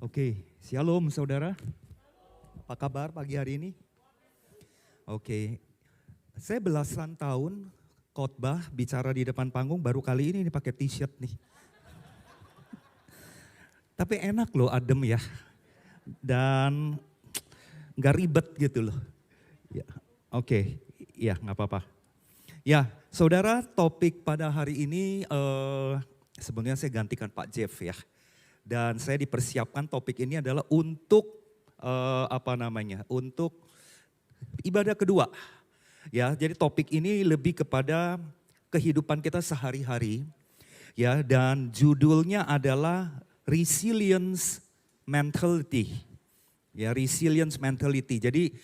Oke, shalom saudara. Apa kabar pagi hari ini? Oke, saya belasan tahun khotbah bicara di depan panggung baru kali ini pakai t-shirt nih. Tapi enak loh, adem ya. Dan nggak ribet gitu loh. Ya, oke, ya nggak apa-apa. Ya, saudara, topik pada hari ini sebenarnya saya gantikan Pak Jeff ya. Dan saya dipersiapkan topik ini adalah untuk untuk ibadah kedua. Ya, jadi topik ini lebih kepada kehidupan kita sehari-hari. Ya, dan judulnya adalah resilience mentality. Ya, resilience mentality. Jadi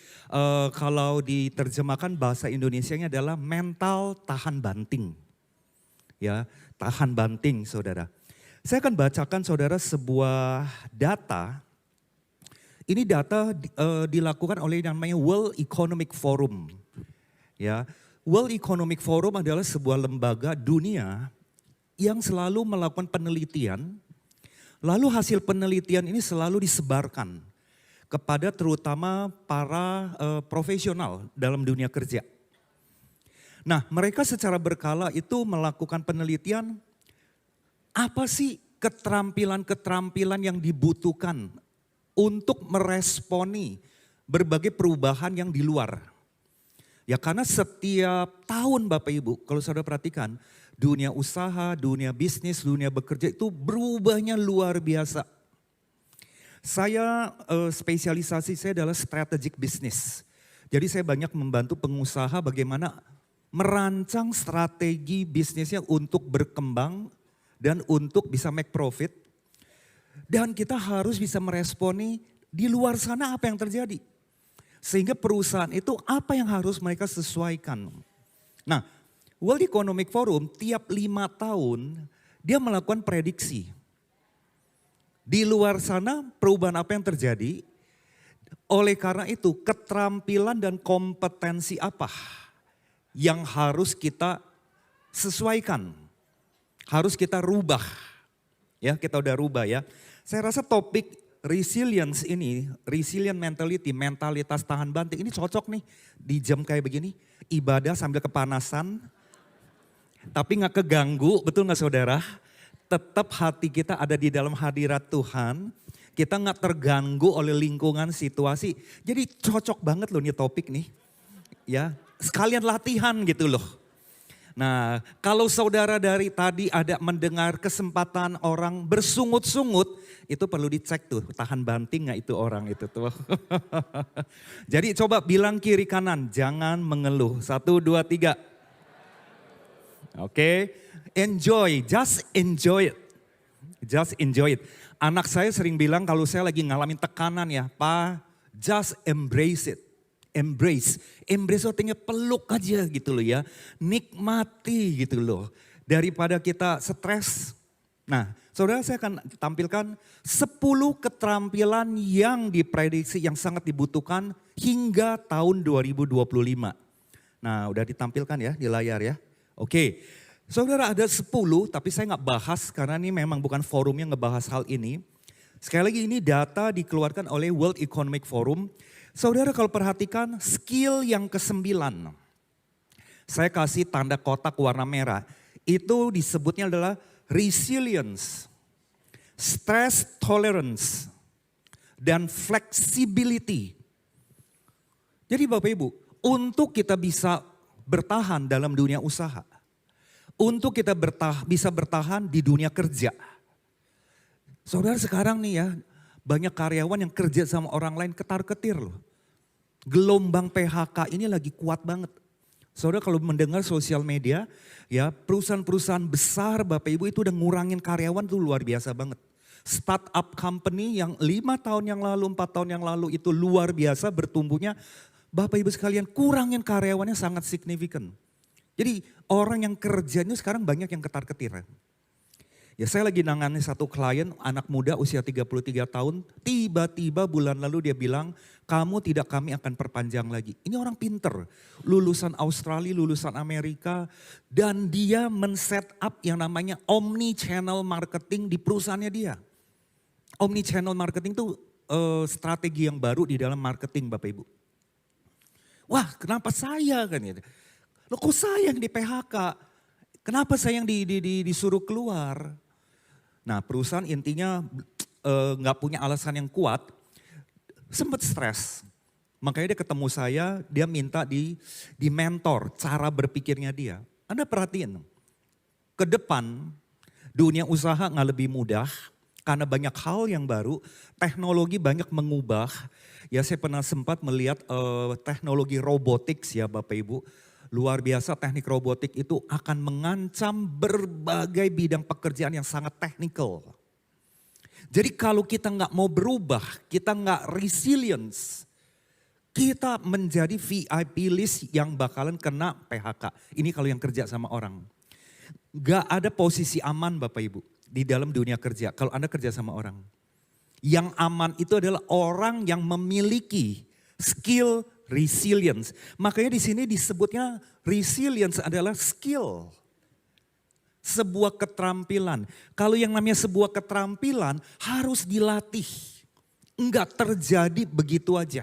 kalau diterjemahkan bahasa Indonesianya adalah mental tahan banting. Ya, tahan banting saudara. Saya akan bacakan saudara sebuah data. Ini data dilakukan oleh yang namanya World Economic Forum. Ya, World Economic Forum adalah sebuah lembaga dunia yang selalu melakukan penelitian. Lalu hasil penelitian ini selalu disebarkan kepada terutama para profesional dalam dunia kerja. Nah, mereka secara berkala itu melakukan penelitian. Apa sih keterampilan-keterampilan yang dibutuhkan untuk meresponi berbagai perubahan yang di luar? Ya karena setiap tahun Bapak Ibu, kalau saudara perhatikan, dunia usaha, dunia bisnis, dunia bekerja itu berubahnya luar biasa. Saya spesialisasi saya adalah strategic business. Jadi saya banyak membantu pengusaha bagaimana merancang strategi bisnisnya untuk berkembang dan untuk bisa make profit. Dan kita harus bisa meresponi di luar sana apa yang terjadi. Sehingga perusahaan itu apa yang harus mereka sesuaikan. Nah, World Economic Forum tiap 5 tahun dia melakukan prediksi. Di luar sana perubahan apa yang terjadi. Oleh karena itu keterampilan dan kompetensi apa yang harus kita sesuaikan. Harus kita rubah, ya kita udah rubah ya. Saya rasa topik resilience ini, resilient mentality, mentalitas tahan banting ini cocok nih di jam kayak begini. Ibadah sambil kepanasan, tapi nggak keganggu, betul nggak saudara? Tetap hati kita ada di dalam hadirat Tuhan, kita nggak terganggu oleh lingkungan situasi. Jadi cocok banget loh nih topik nih, ya sekalian latihan gitu loh. Nah, kalau saudara dari tadi ada mendengar kesempatan orang bersungut-sungut, itu perlu dicek tuh, tahan banting gak itu orang itu tuh. Jadi coba bilang kiri kanan, jangan mengeluh. 1, 2, 3. Oke, enjoy, just enjoy it. Just enjoy it. Anak saya sering bilang kalau saya lagi ngalamin tekanan ya, Pak, just embrace it. Embrace artinya peluk aja gitu loh ya. Nikmati gitu loh. Daripada kita stres. Nah saudara saya akan tampilkan 10 keterampilan yang diprediksi yang sangat dibutuhkan hingga tahun 2025. Nah udah ditampilkan ya di layar ya. Oke. Saudara ada 10 tapi saya nggak bahas karena ini memang bukan forumnya ngebahas hal ini. Sekali lagi ini data dikeluarkan oleh World Economic Forum. Saudara kalau perhatikan skill yang ke-9. Saya kasih tanda kotak warna merah. Itu disebutnya adalah resilience, stress tolerance, dan flexibility. Jadi Bapak Ibu, untuk kita bisa bertahan dalam dunia usaha. Untuk kita bisa bertahan di dunia kerja. Saudara sekarang nih ya, banyak karyawan yang kerja sama orang lain ketar-ketir loh. Gelombang PHK ini lagi kuat banget. Saudara kalau mendengar sosial media, ya perusahaan-perusahaan besar Bapak Ibu itu udah ngurangin karyawan tuh luar biasa banget. Startup company yang 5 tahun yang lalu, 4 tahun yang lalu itu luar biasa bertumbuhnya. Bapak Ibu sekalian kurangin karyawannya sangat signifikan. Jadi orang yang kerjanya sekarang banyak yang ketar-ketir. Ya saya lagi nangani satu klien anak muda usia 33 tahun, tiba-tiba bulan lalu dia bilang, kamu tidak kami akan perpanjang lagi. Ini orang pinter, lulusan Australia, lulusan Amerika, dan dia men-set up yang namanya omni channel marketing di perusahaannya dia. Omni channel marketing itu strategi yang baru di dalam marketing Bapak Ibu. Wah kenapa saya kan ya? Loh kok saya yang di PHK? Kenapa saya yang disuruh keluar? Nah perusahaan intinya nggak punya alasan yang kuat, sempat stres. Makanya dia ketemu saya, dia minta di mentor cara berpikirnya dia. Anda perhatiin, ke depan dunia usaha nggak lebih mudah karena banyak hal yang baru, teknologi banyak mengubah. Ya saya pernah sempat melihat teknologi robotics ya Bapak Ibu. Luar biasa teknik robotik itu akan mengancam berbagai bidang pekerjaan yang sangat teknikal. Jadi kalau kita nggak mau berubah, kita nggak resilience, kita menjadi VIP list yang bakalan kena PHK. Ini kalau yang kerja sama orang. Gak ada posisi aman Bapak Ibu di dalam dunia kerja kalau Anda kerja sama orang. Yang aman itu adalah orang yang memiliki skill resilience. Makanya di sini disebutnya resilience adalah skill. Sebuah keterampilan. Kalau yang namanya sebuah keterampilan harus dilatih. Enggak terjadi begitu aja.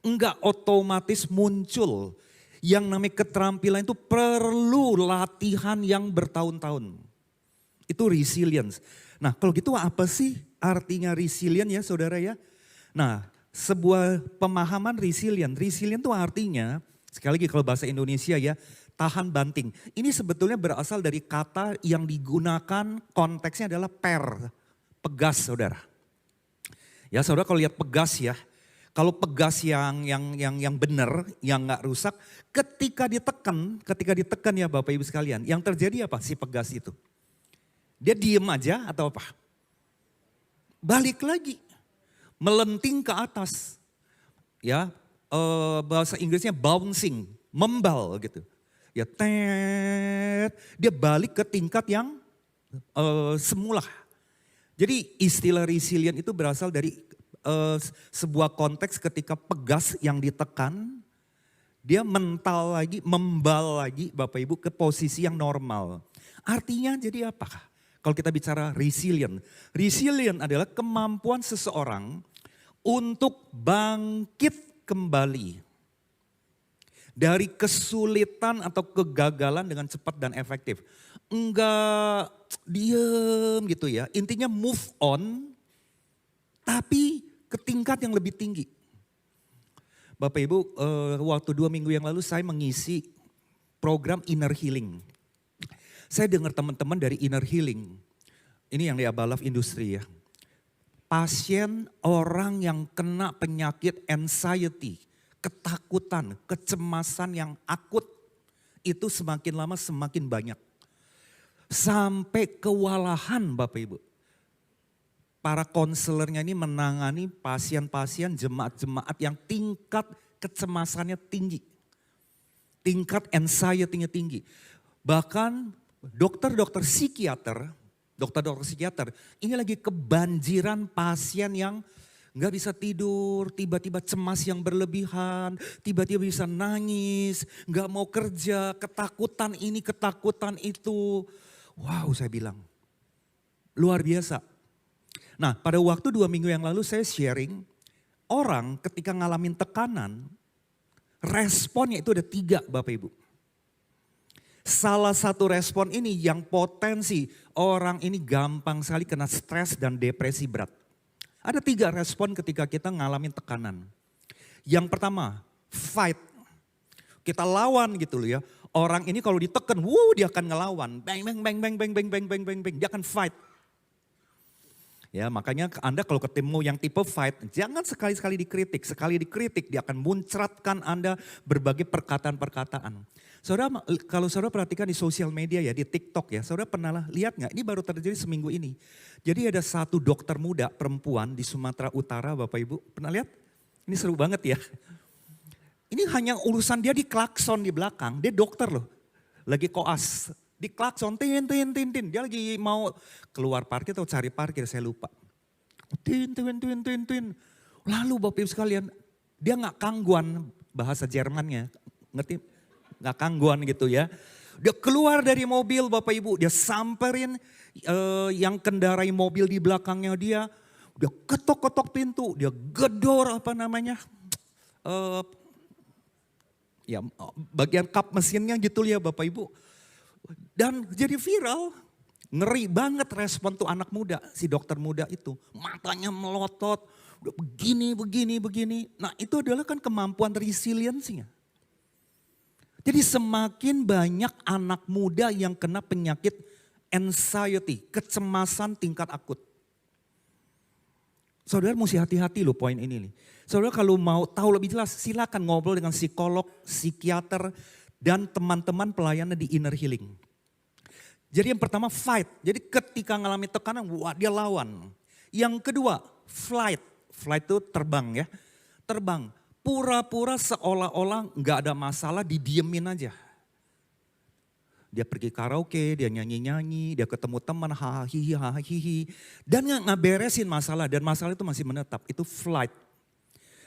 Enggak otomatis muncul. Yang namanya keterampilan itu perlu latihan yang bertahun-tahun. Itu resilience. Nah kalau gitu apa sih artinya resilient ya saudara ya? Nah sebuah pemahaman resilient. Resilient itu artinya, sekali lagi kalau bahasa Indonesia ya, tahan banting. Ini sebetulnya berasal dari kata yang digunakan konteksnya adalah pegas saudara. Ya saudara kalau lihat pegas ya, kalau pegas yang benar, yang nggak rusak, ketika ditekan ya Bapak Ibu sekalian, yang terjadi apa si pegas itu? Dia diem aja atau apa? Balik lagi, melenting ke atas. Ya, bahasa Inggrisnya bouncing, membal gitu. Ya, dia balik ke tingkat yang semula. Jadi istilah resilient itu berasal dari sebuah konteks ketika pegas yang ditekan, dia mental lagi, membal lagi Bapak Ibu ke posisi yang normal. Artinya jadi apa? Kalau kita bicara resilient. Resilient adalah kemampuan seseorang untuk bangkit kembali dari kesulitan atau kegagalan dengan cepat dan efektif. Enggak diem gitu ya. Intinya move on tapi ke tingkat yang lebih tinggi. Bapak Ibu, waktu 2 minggu yang lalu saya mengisi program inner healing. Saya dengar teman-teman dari inner healing, ini yang di Abalaf Industri ya. Pasien orang yang kena penyakit anxiety, ketakutan, kecemasan yang akut, itu semakin lama semakin banyak. Sampai kewalahan Bapak Ibu. Para konselornya ini menangani pasien-pasien jemaat-jemaat yang tingkat kecemasannya tinggi. Tingkat anxiety-nya tinggi. Bahkan dokter-dokter psikiater ini lagi kebanjiran pasien yang gak bisa tidur, tiba-tiba cemas yang berlebihan, tiba-tiba bisa nangis, gak mau kerja, ketakutan ini, ketakutan itu. Wow saya bilang, luar biasa. Nah pada waktu 2 minggu yang lalu saya sharing, orang ketika ngalamin tekanan, responnya itu ada 3 Bapak Ibu. Salah satu respon ini yang potensi orang ini gampang sekali kena stres dan depresi berat. Ada 3 respon ketika kita ngalamin tekanan. Yang pertama, fight. Kita lawan gitu loh ya. Orang ini kalau ditekan, dia akan ngelawan. Bang, bang, bang, bang, bang, bang, bang, bang, bang, bang. Dia akan fight. Ya makanya Anda kalau ketemu yang tipe fight, jangan sekali-sekali dikritik. Sekali dikritik dia akan muncratkan Anda berbagai perkataan-perkataan. Saudara, kalau saudara perhatikan di sosial media ya, di TikTok ya, saudara pernah lihat nggak? Ini baru terjadi seminggu ini. Jadi ada satu dokter muda perempuan di Sumatera Utara Bapak Ibu, pernah lihat? Ini seru banget ya. Ini hanya urusan dia di klakson di belakang, dia dokter loh. Lagi koas, di klakson, tin. Dia lagi mau keluar parkir atau cari parkir, saya lupa. Tin. Lalu Bapak Ibu sekalian, dia nggak kangguan bahasa Jermannya, ngerti? Nggak kangguan gitu ya. Dia keluar dari mobil Bapak Ibu, dia samperin yang kendarai mobil di belakangnya dia. Dia ketok-ketok pintu, dia gedor eh, ya bagian kap mesinnya gitu ya Bapak Ibu. Dan jadi viral. Ngeri banget respon tuh anak muda, si dokter muda itu. Matanya melotot, udah begini. Nah itu adalah kan kemampuan resiliensinya. Jadi semakin banyak anak muda yang kena penyakit anxiety, kecemasan tingkat akut. Saudara mesti hati-hati loh poin ini nih. Saudara kalau mau tahu lebih jelas silakan ngobrol dengan psikolog, psikiater, dan teman-teman pelayanan di inner healing. Jadi yang pertama fight, jadi ketika mengalami tekanan, wah dia lawan. Yang kedua flight, flight itu terbang ya. Terbang, pura-pura seolah-olah nggak ada masalah didiemin aja. Dia pergi karaoke, dia nyanyi-nyanyi, dia ketemu teman, hahaha, dan nggak beresin masalah dan masalah itu masih menetap, itu flight.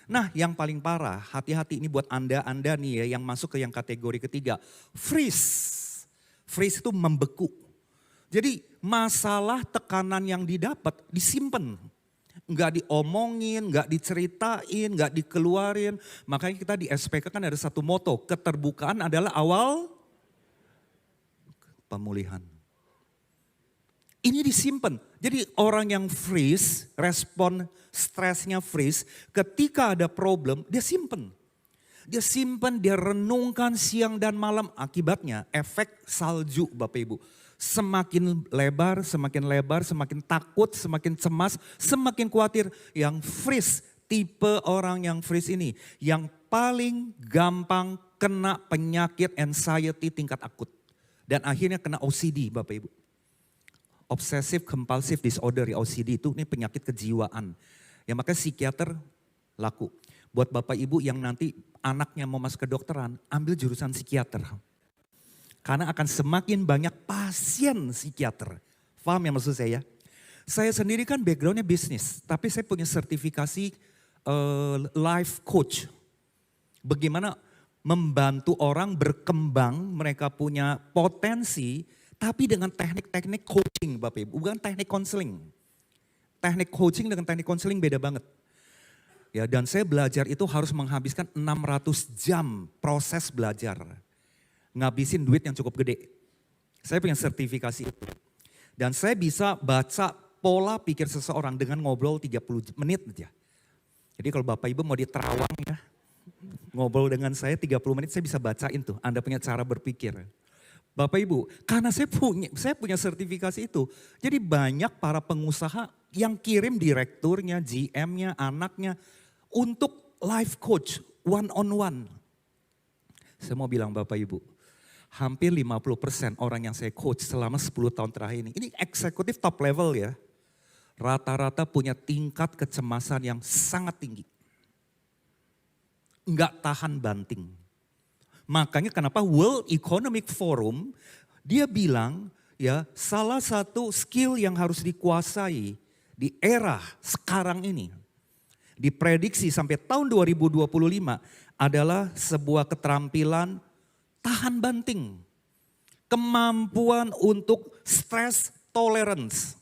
Nah yang paling parah, hati-hati ini buat anda nih ya yang masuk ke yang kategori ketiga, freeze. Freeze itu membeku. Jadi masalah tekanan yang didapat disimpan. Enggak diomongin, enggak diceritain, enggak dikeluarin. Makanya kita di SPK kan ada satu moto, keterbukaan adalah awal pemulihan. Ini disimpan. Jadi orang yang freeze, respon stresnya freeze, ketika ada problem dia simpen. Dia simpan, dia renungkan siang dan malam. Akibatnya efek salju Bapak Ibu. Semakin lebar, semakin takut, semakin cemas, semakin khawatir. Yang freeze, tipe orang yang freeze ini. Yang paling gampang kena penyakit anxiety tingkat akut. Dan akhirnya kena OCD Bapak Ibu. Obsessive Compulsive Disorder, OCD itu ini penyakit kejiwaan. Ya maka psikiater laku. Buat Bapak Ibu yang nanti anaknya mau masuk kedokteran, ambil jurusan psikiater. Karena akan semakin banyak pasien psikiater. Paham ya maksud saya? Saya sendiri kan backgroundnya bisnis, tapi saya punya sertifikasi life coach. Bagaimana membantu orang berkembang, mereka punya potensi, tapi dengan teknik-teknik coaching Bapak Ibu, bukan teknik konseling. Teknik coaching dengan teknik konseling beda banget. Ya, dan saya belajar itu harus menghabiskan 600 jam proses belajar. Ngabisin duit yang cukup gede. Saya punya sertifikasi itu. Dan saya bisa baca pola pikir seseorang dengan ngobrol 30 menit aja. Jadi kalau Bapak Ibu mau di Terawang ya, ngobrol dengan saya 30 menit saya bisa bacain tuh. Anda punya cara berpikir. Bapak Ibu, karena saya punya sertifikasi itu. Jadi banyak para pengusaha yang kirim direkturnya, GM-nya, anaknya untuk life coach one on one. Saya mau bilang Bapak Ibu, hampir 50% orang yang saya coach selama 10 tahun terakhir ini eksekutif top level ya. Rata-rata punya tingkat kecemasan yang sangat tinggi. Enggak tahan banting. Makanya kenapa World Economic Forum dia bilang ya salah satu skill yang harus dikuasai di era sekarang ini. Diprediksi sampai tahun 2025 adalah sebuah keterampilan tahan banting. Kemampuan untuk stress tolerance.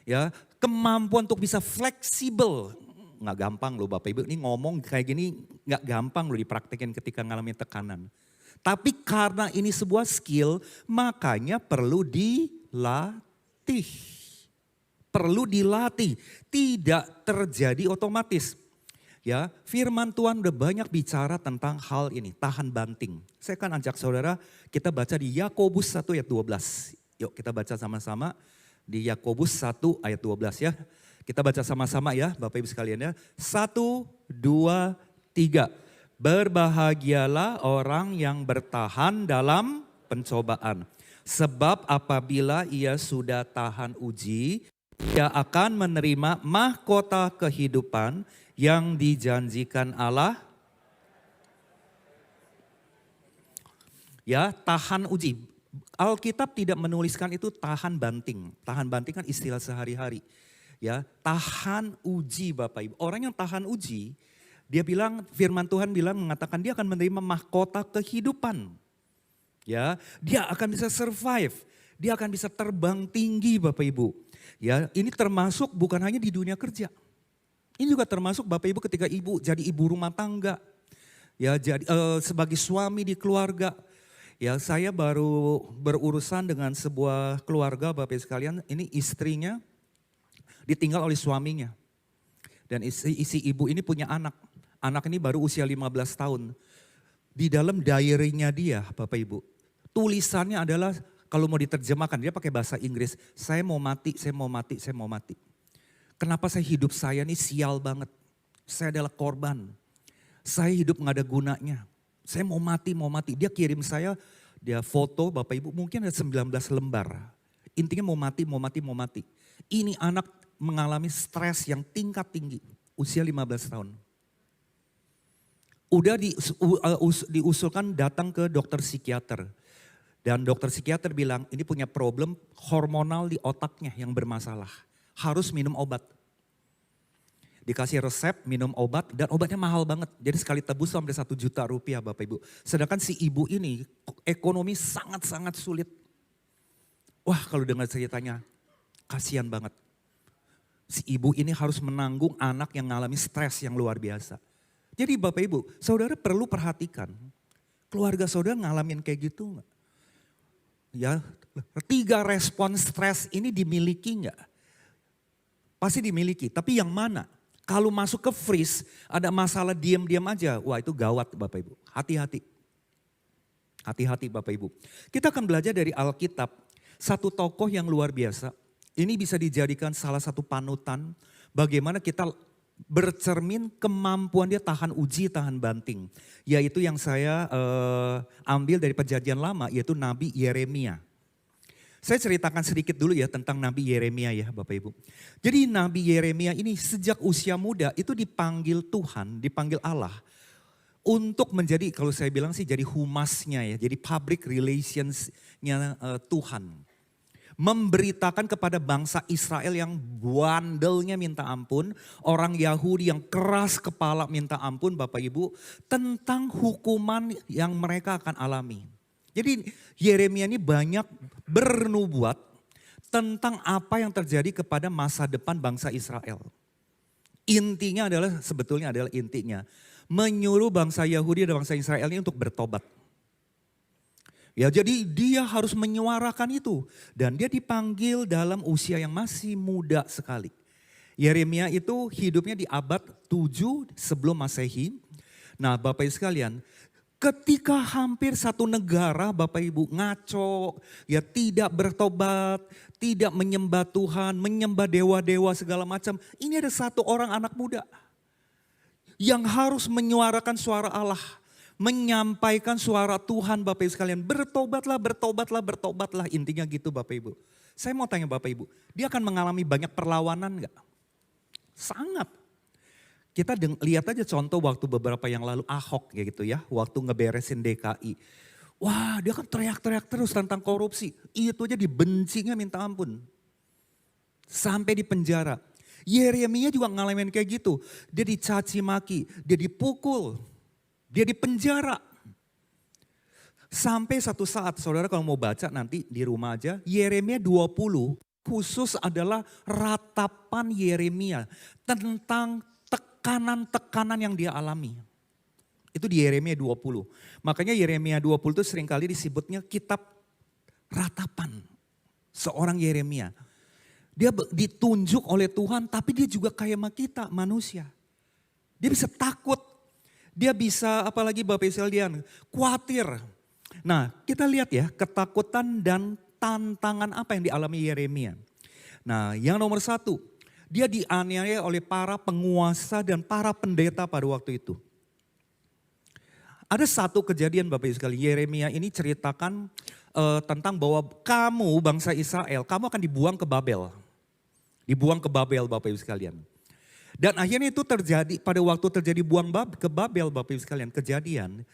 Ya, kemampuan untuk bisa fleksibel. Nggak gampang loh Bapak Ibu, ini ngomong kayak gini nggak gampang loh dipraktekin ketika ngalamin tekanan. Tapi karena ini sebuah skill, makanya perlu dilatih. Perlu dilatih, tidak terjadi otomatis. Ya, firman Tuhan udah banyak bicara tentang hal ini, tahan banting. Saya akan ajak saudara, kita baca di Yakobus 1 ayat 12. Yuk kita baca sama-sama di Yakobus 1 ayat 12 ya. Kita baca sama-sama ya Bapak Ibu sekalian ya. 1, 2, 3. Berbahagialah orang yang bertahan dalam pencobaan. Sebab apabila ia sudah tahan uji, ia akan menerima mahkota kehidupan yang dijanjikan Allah. Ya, tahan uji. Alkitab tidak menuliskan itu tahan banting. Tahan banting kan istilah sehari-hari. Ya, tahan uji Bapak Ibu. Orang yang tahan uji, dia bilang firman Tuhan bilang mengatakan dia akan menerima mahkota kehidupan. Ya, dia akan bisa survive. Dia akan bisa terbang tinggi Bapak Ibu. Ya, ini termasuk bukan hanya di dunia kerja. Ini juga termasuk Bapak Ibu ketika ibu jadi ibu rumah tangga. Ya, jadi sebagai suami di keluarga. Ya, saya baru berurusan dengan sebuah keluarga Bapak Ibu sekalian, ini istrinya ditinggal oleh suaminya. Dan isi ibu ini punya anak. Anak ini baru usia 15 tahun. Di dalam diary-nya dia Bapak Ibu, tulisannya adalah kalau mau diterjemahkan, dia pakai bahasa Inggris, saya mau mati, saya mau mati, saya mau mati. Kenapa hidup saya ini sial banget. Saya adalah korban. Saya hidup nggak ada gunanya. Saya mau mati, mau mati. Dia kirim saya, dia foto Bapak Ibu mungkin ada 19 lembar. Intinya mau mati, mau mati, mau mati. Ini anak mengalami stres yang tingkat tinggi. Usia 15 tahun. Udah diusulkan datang ke dokter psikiater. Dan dokter psikiater bilang ini punya problem hormonal di otaknya yang bermasalah. Harus minum obat. Dikasih resep minum obat dan obatnya mahal banget. Jadi sekali tebus sampai 1 juta rupiah Bapak Ibu. Sedangkan si ibu ini ekonomi sangat-sangat sulit. Wah kalau dengar ceritanya kasihan banget. Si ibu ini harus menanggung anak yang mengalami stres yang luar biasa. Jadi Bapak Ibu, saudara perlu perhatikan. Keluarga saudara ngalamin kayak gitu enggak? Ya, 3 respon stres ini dimiliki enggak? Pasti dimiliki, tapi yang mana? Kalau masuk ke freeze, ada masalah diam-diam aja. Wah itu gawat Bapak Ibu, hati-hati. Hati-hati Bapak Ibu. Kita akan belajar dari Alkitab, satu tokoh yang luar biasa. Ini bisa dijadikan salah satu panutan bagaimana kita bercermin kemampuan dia tahan uji, tahan banting. Yaitu yang saya ambil dari Perjanjian Lama, yaitu Nabi Yeremia. Saya ceritakan sedikit dulu ya tentang Nabi Yeremia ya Bapak Ibu. Jadi Nabi Yeremia ini sejak usia muda itu dipanggil Tuhan, dipanggil Allah. Untuk menjadi, kalau saya bilang sih jadi humasnya ya, jadi public relations-nya Tuhan. Memberitakan kepada bangsa Israel yang bandelnya minta ampun, orang Yahudi yang keras kepala minta ampun Bapak Ibu, tentang hukuman yang mereka akan alami. Jadi Yeremia ini banyak bernubuat tentang apa yang terjadi kepada masa depan bangsa Israel. Intinya adalah, sebetulnya adalah intinya, menyuruh bangsa Yahudi dan bangsa Israel ini untuk bertobat. Ya, jadi dia harus menyuarakan itu. Dan dia dipanggil dalam usia yang masih muda sekali. Yeremia itu hidupnya di abad 7 sebelum Masehi. Nah Bapak Ibu sekalian, ketika hampir satu negara Bapak Ibu ngaco, ya tidak bertobat, tidak menyembah Tuhan, menyembah dewa-dewa segala macam. Ini ada satu orang anak muda yang harus menyuarakan suara Allah. Menyampaikan suara Tuhan Bapak Ibu sekalian. Bertobatlah, bertobatlah, bertobatlah. Intinya gitu Bapak Ibu. Saya mau tanya Bapak Ibu, dia akan mengalami banyak perlawanan enggak? Sangat. Kita lihat aja contoh waktu beberapa yang lalu Ahok ya gitu ya. Waktu ngeberesin DKI. Wah dia kan teriak-teriak terus tentang korupsi. Itu aja dibencinya minta ampun. Sampai di penjara. Yeremia juga ngalamin kayak gitu. Dia dicaci maki, dia dipukul. Dia di penjara. Sampai satu saat, saudara kalau mau baca nanti di rumah aja, Yeremia 20 khusus adalah ratapan Yeremia tentang tekanan-tekanan yang dia alami. Itu di Yeremia 20. Makanya Yeremia 20 itu seringkali disebutnya kitab ratapan seorang Yeremia. Dia ditunjuk oleh Tuhan tapi dia juga kayak sama kita manusia. Dia bisa takut. Dia bisa apalagi Bapak Ibu sekalian, khawatir. Nah kita lihat ya ketakutan dan tantangan apa yang dialami Yeremia. Nah yang nomor 1, dia dianiaya oleh para penguasa dan para pendeta pada waktu itu. Ada satu kejadian Bapak Ibu sekalian, Yeremia ini ceritakan tentang bahwa kamu bangsa Israel, kamu akan dibuang ke Babel. Dibuang ke Babel Bapak Ibu sekalian. Dan akhirnya itu terjadi pada waktu terjadi buang ke Babel Bapak Ibu sekalian, kejadian.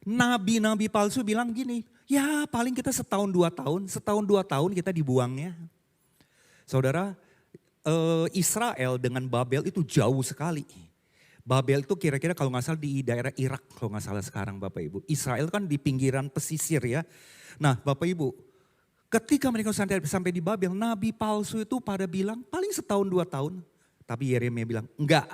Nabi-nabi palsu bilang gini, ya paling kita setahun 2 tahun kita dibuangnya. Saudara, Israel dengan Babel itu jauh sekali. Babel itu kira-kira kalau nggak salah di daerah Irak kalau nggak salah sekarang Bapak Ibu. Israel kan di pinggiran pesisir ya. Nah Bapak Ibu, Ketika mereka sampai di Babel, nabi palsu itu pada bilang paling setahun 2 tahun. Tapi Yeremia bilang enggak.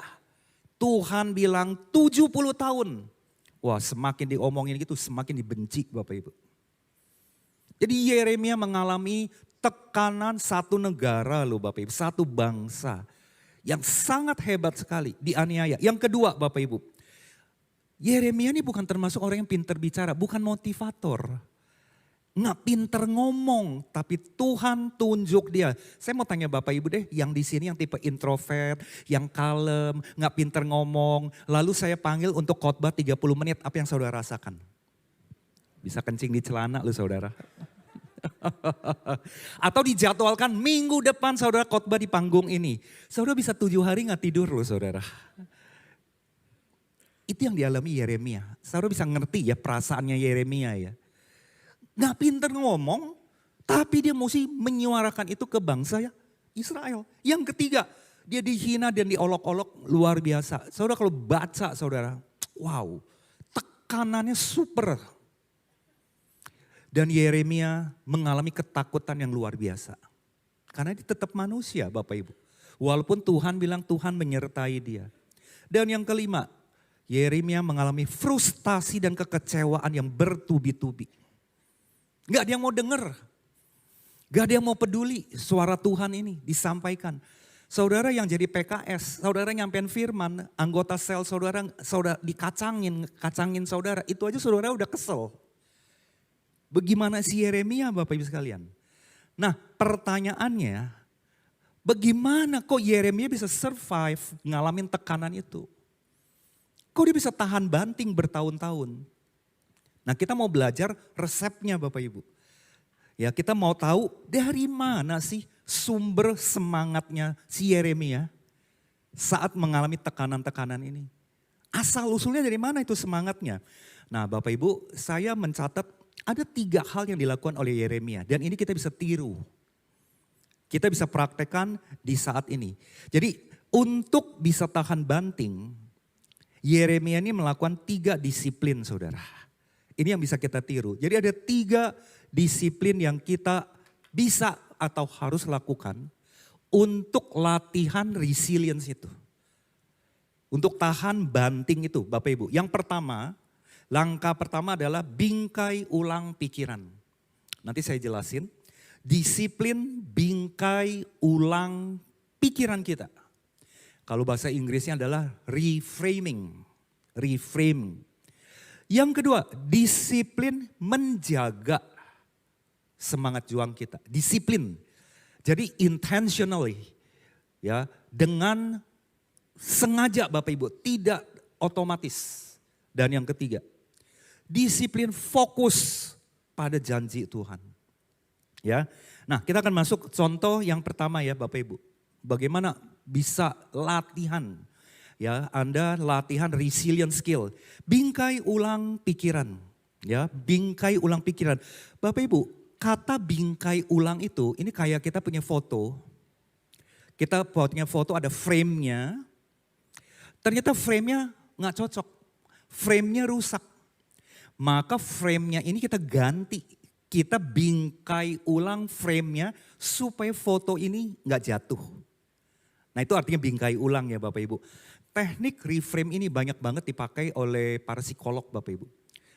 Tuhan bilang 70 tahun. Wah, semakin diomongin gitu semakin dibenci Bapak Ibu. Jadi Yeremia mengalami tekanan satu negara loh Bapak Ibu. Satu bangsa yang sangat hebat sekali dianiaya. Yang kedua Bapak Ibu. Yeremia ini bukan termasuk orang yang pintar bicara. Bukan motivator. Nggak pinter ngomong, tapi Tuhan tunjuk dia. Saya mau tanya Bapak Ibu deh, yang di sini yang tipe introvert, yang kalem, nggak pinter ngomong. Lalu saya panggil untuk khotbah 30 menit, apa yang saudara rasakan? Bisa kencing di celana lu saudara. Atau dijadwalkan minggu depan saudara khotbah di panggung ini. Saudara bisa 7 hari nggak tidur loh saudara. Itu yang dialami Yeremia. Saudara bisa ngerti ya perasaannya Yeremia ya. Nggak pinter ngomong, tapi dia mesti menyuarakan itu ke bangsa ya Israel. Yang ketiga, dia dihina dan diolok-olok luar biasa. Saudara kalau baca saudara, wow, tekanannya super. Dan Yeremia mengalami ketakutan yang luar biasa. Karena dia tetap manusia Bapak Ibu. Walaupun Tuhan bilang Tuhan menyertai dia. Dan yang kelima, Yeremia mengalami frustasi dan kekecewaan yang bertubi-tubi. Gak ada yang mau denger. Gak ada yang mau peduli suara Tuhan ini disampaikan. Saudara yang jadi PKS, saudara nyampein firman, anggota sel saudara dikacangin saudara. Itu aja saudara udah kesel. Bagaimana si Yeremia Bapak Ibu sekalian? Nah pertanyaannya, bagaimana kok Yeremia bisa survive ngalamin tekanan itu? Kok dia bisa tahan banting bertahun-tahun? Nah kita mau belajar resepnya Bapak Ibu. Ya kita mau tahu dari mana sih sumber semangatnya si Yeremia saat mengalami tekanan-tekanan ini. Asal usulnya dari mana itu semangatnya. Nah Bapak Ibu saya mencatat ada 3 hal yang dilakukan oleh Yeremia. Dan ini kita bisa tiru. Kita bisa praktekkan di saat ini. Jadi untuk bisa tahan banting, Yeremia ini melakukan 3 disiplin saudara. Ini yang bisa kita tiru. Jadi ada 3 disiplin yang kita bisa atau harus lakukan untuk latihan resilience itu. Untuk tahan banting itu Bapak Ibu. Yang pertama, langkah pertama adalah bingkai ulang pikiran. Nanti saya jelasin. Disiplin bingkai ulang pikiran kita. Kalau bahasa Inggrisnya adalah reframing. Reframing. Yang kedua, disiplin menjaga semangat juang kita. Disiplin. Jadi intentionally ya, dengan sengaja Bapak Ibu, tidak otomatis. Dan yang ketiga, disiplin fokus pada janji Tuhan. Ya. Nah, kita akan masuk contoh yang pertama ya Bapak Ibu. Bagaimana bisa latihan. Ya, Anda latihan resilience skill. Bingkai ulang pikiran. Ya, bingkai ulang pikiran. Bapak Ibu, kata bingkai ulang itu, ini kayak kita punya foto. Kita punya foto ada frame-nya. Ternyata frame-nya nggak cocok. Frame-nya rusak. Maka frame-nya ini kita ganti. Kita bingkai ulang frame-nya supaya foto ini nggak jatuh. Nah itu artinya bingkai ulang ya Bapak Ibu. Teknik reframe ini banyak banget dipakai oleh para psikolog Bapak Ibu.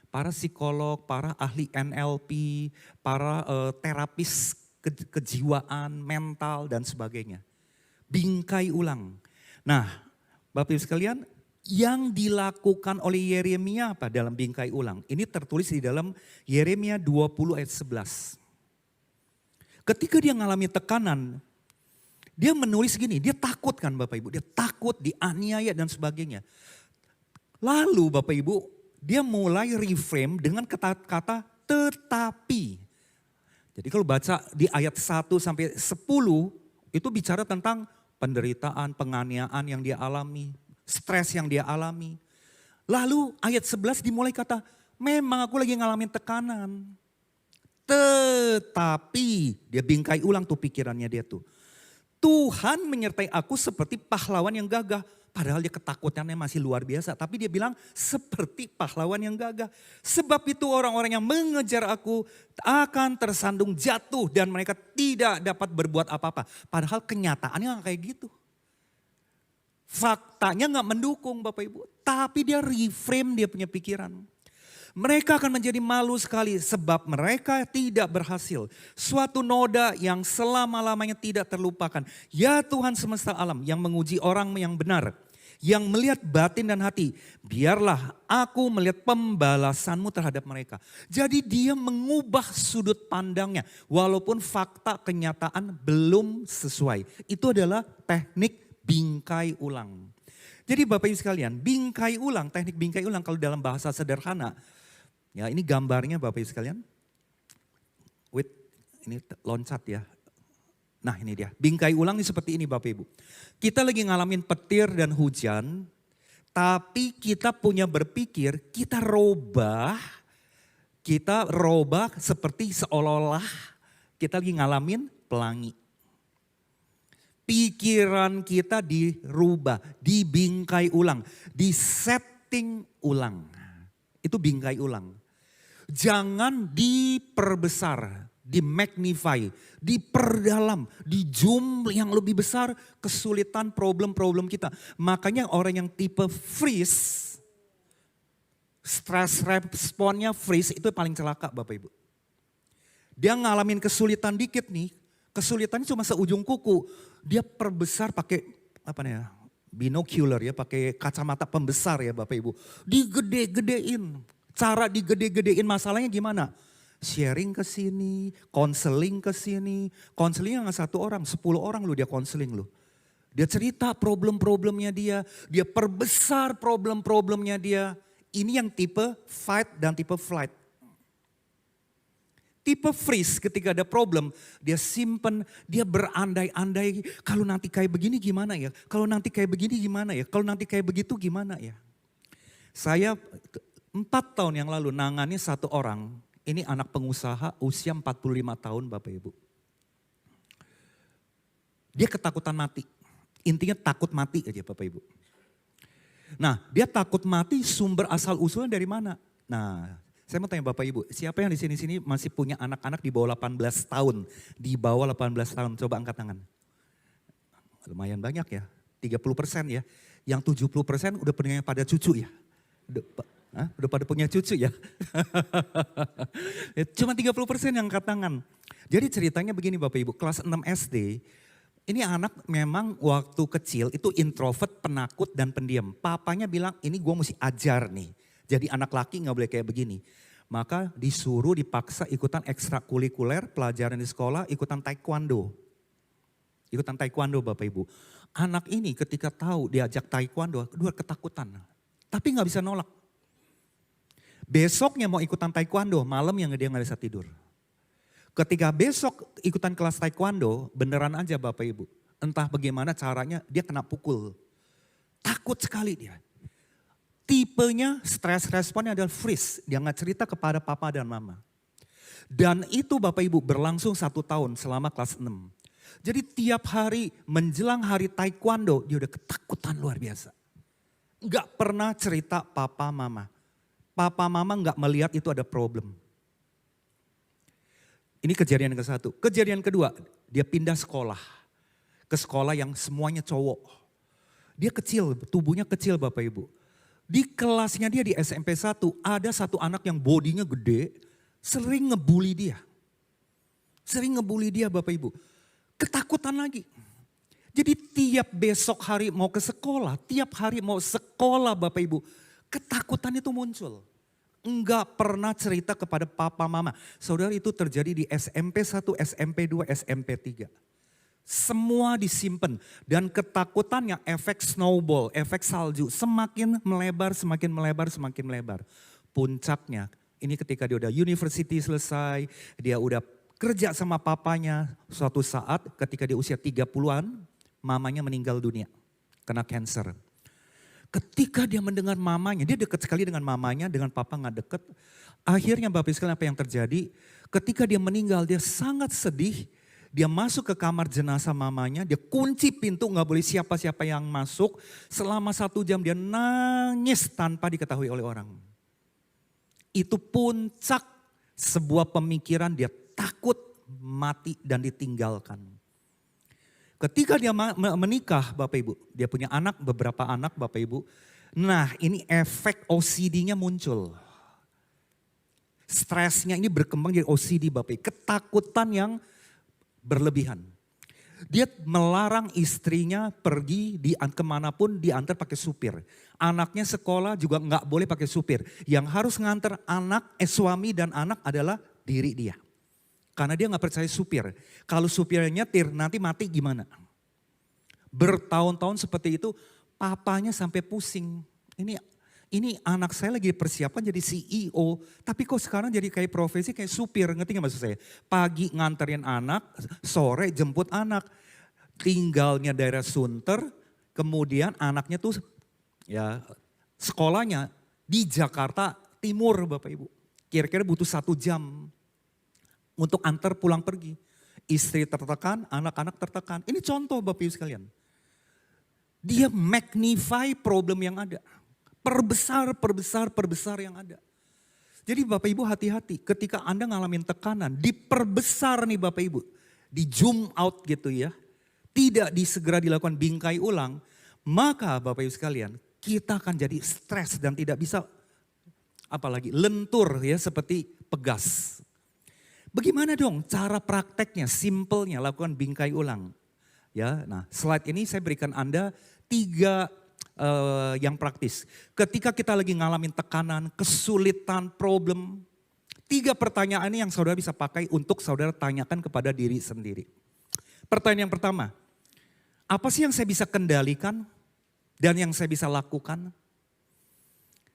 Para psikolog, para ahli NLP, para terapis kejiwaan, mental dan sebagainya. Bingkai ulang. Nah Bapak Ibu sekalian, yang dilakukan oleh Yeremia apa dalam bingkai ulang? Ini tertulis di dalam Yeremia 20 ayat 11. Ketika dia mengalami tekanan, dia menulis gini, dia takut kan Bapak Ibu, dia takut dianiaya dan sebagainya. Lalu Bapak Ibu, dia mulai reframe dengan kata-kata tetapi. Jadi kalau baca di ayat 1 sampai 10, itu bicara tentang penderitaan, penganiayaan yang dia alami, stres yang dia alami. Lalu ayat 11 dimulai kata, memang aku lagi ngalamin tekanan. Tetapi, dia bingkai ulang tuh pikirannya dia tuh. Tuhan menyertai aku seperti pahlawan yang gagah. Padahal dia ketakutannya masih luar biasa. Tapi dia bilang seperti pahlawan yang gagah. Sebab itu orang-orang yang mengejar aku akan tersandung jatuh dan mereka tidak dapat berbuat apa-apa. Padahal kenyataannya nggak kayak gitu. Faktanya nggak mendukung Bapak Ibu. Tapi dia reframe dia punya pikiran. Mereka akan menjadi malu sekali sebab mereka tidak berhasil. Suatu noda yang selama-lamanya tidak terlupakan. Ya Tuhan semesta alam yang menguji orang yang benar. Yang melihat batin dan hati. Biarlah aku melihat pembalasanmu terhadap mereka. Jadi dia mengubah sudut pandangnya. Walaupun fakta kenyataan belum sesuai. Itu adalah teknik bingkai ulang. Jadi Bapak Ibu sekalian, bingkai ulang, teknik bingkai ulang kalau dalam bahasa sederhana. Ya ini gambarnya Bapak Ibu sekalian. Ini loncat ya. Nah ini dia, bingkai ulang ini seperti ini Bapak Ibu. Kita lagi ngalamin petir dan hujan, tapi kita punya berpikir, kita robah seperti seolah-olah kita lagi ngalamin pelangi. Pikiran kita dirubah, dibingkai ulang, disetting ulang. Itu bingkai ulang. Jangan diperbesar, dimagnify, diperdalam, di zoom yang lebih besar kesulitan problem-problem kita. Makanya orang yang tipe freeze, stress responnya freeze itu paling celaka Bapak Ibu. Dia ngalamin kesulitan dikit nih, kesulitannya cuma seujung kuku. Dia perbesar pakai binocular ya, pakai kacamata pembesar ya Bapak Ibu. Digede-gedein. Cara digede-gedein masalahnya gimana? Sharing ke sini, konseling ke sini. Konseling nggak satu orang, 10 orang lu dia konseling lu. Dia cerita problem-problemnya dia perbesar problem-problemnya dia. Ini yang tipe fight dan tipe flight. Tipe freeze ketika ada problem, dia simpen, dia berandai-andai. Kalau nanti kayak begini gimana ya? Kalau nanti kayak begini gimana ya? Kalau nanti kayak begitu gimana ya? Saya 4 tahun yang lalu nangani satu orang, ini anak pengusaha usia 45 tahun Bapak Ibu. Dia ketakutan mati, intinya takut mati aja Bapak Ibu. Nah dia takut mati sumber asal usulnya dari mana? Nah saya mau tanya Bapak Ibu, siapa yang di sini masih punya anak-anak di bawah 18 tahun? Di bawah 18 tahun, coba angkat tangan. Lumayan banyak ya, 30% ya. Yang 70% udah punya pada cucu ya. Udah pada punya cucu ya. Cuma 30% yang angkat tangan. Jadi ceritanya begini Bapak Ibu, kelas 6 SD, ini anak memang waktu kecil itu introvert, penakut dan pendiam. Papanya bilang ini gue mesti ajar nih. Jadi anak laki gak boleh kayak begini. Maka disuruh dipaksa ikutan ekstrakurikuler, pelajaran di sekolah, ikutan taekwondo. Ikutan taekwondo Bapak Ibu. Anak ini ketika tahu diajak taekwondo, dia ketakutan. Tapi gak bisa nolak. Besoknya mau ikutan taekwondo, malam yang dia gak bisa tidur. Ketika besok ikutan kelas taekwondo, beneran aja Bapak Ibu. Entah bagaimana caranya dia kena pukul. Takut sekali dia. Tipenya stress responnya adalah freeze. Dia gak cerita kepada papa dan mama. Dan itu Bapak Ibu berlangsung 1 tahun selama kelas 6. Jadi tiap hari menjelang hari taekwondo dia udah ketakutan luar biasa. Gak pernah cerita papa mama. Papa mama gak melihat itu ada problem. Ini kejadian yang ke-1. Kejadian kedua, dia pindah sekolah. Ke sekolah yang semuanya cowok. Dia kecil, tubuhnya kecil Bapak Ibu. Di kelasnya dia di SMP 1, ada satu anak yang bodinya gede, sering ngebully dia. Sering ngebully dia Bapak Ibu. Ketakutan lagi. Jadi tiap besok hari mau ke sekolah, tiap hari mau sekolah Bapak Ibu, ketakutan itu muncul. Enggak pernah cerita kepada papa mama. Saudara itu terjadi di SMP 1, SMP 2, SMP 3. Semua disimpan dan ketakutannya efek snowball, efek salju semakin melebar, semakin melebar, semakin melebar. Puncaknya ini ketika dia udah university selesai, dia udah kerja sama papanya, suatu saat ketika dia usia 30-an, mamanya meninggal dunia, kena cancer. Ketika dia mendengar mamanya, dia dekat sekali dengan mamanya, dengan papa gak deket. Akhirnya Bapak sekalian apa yang terjadi? Ketika dia meninggal dia sangat sedih, Dia masuk ke kamar jenazah mamanya, dia kunci pintu, nggak boleh siapa-siapa yang masuk. Selama 1 jam dia nangis tanpa diketahui oleh orang. Itu puncak sebuah pemikiran, dia takut mati dan ditinggalkan. Ketika dia menikah Bapak Ibu, dia punya anak, beberapa anak Bapak Ibu. Nah ini efek OCD-nya muncul. Stresnya ini berkembang jadi OCD Bapak Ibu, ketakutan yang berlebihan. Dia melarang istrinya pergi kemanapun diantar pakai supir. Anaknya sekolah juga nggak boleh pakai supir. Yang harus ngantar suami dan anak adalah diri dia. Karena dia nggak percaya supir. Kalau supirnya nyetir nanti mati gimana? Bertahun-tahun seperti itu, papanya sampai pusing. Ini anak saya lagi persiapan jadi CEO, tapi kok sekarang jadi kayak profesi kayak supir, ngerti gak maksud saya? Pagi nganterin anak, sore jemput anak. Tinggalnya daerah Sunter, kemudian anaknya tuh ya sekolahnya di Jakarta Timur Bapak Ibu. Kira-kira butuh 1 jam untuk antar pulang pergi. Istri tertekan, anak-anak tertekan. Ini contoh Bapak Ibu sekalian. Dia magnify problem yang ada. Perbesar yang ada. Jadi Bapak Ibu hati-hati ketika Anda ngalamin tekanan, diperbesar nih Bapak Ibu. Di zoom out gitu ya. Tidak disegera dilakukan bingkai ulang. Maka Bapak Ibu sekalian, kita akan jadi stres dan tidak bisa apalagi lentur ya seperti pegas. Bagaimana dong cara prakteknya, simpelnya lakukan bingkai ulang. Ya, nah slide ini saya berikan Anda 3 yang praktis. Ketika kita lagi ngalamin tekanan, kesulitan, problem. 3 pertanyaan ini yang saudara bisa pakai untuk saudara tanyakan kepada diri sendiri. Pertanyaan yang pertama, apa sih yang saya bisa kendalikan dan yang saya bisa lakukan?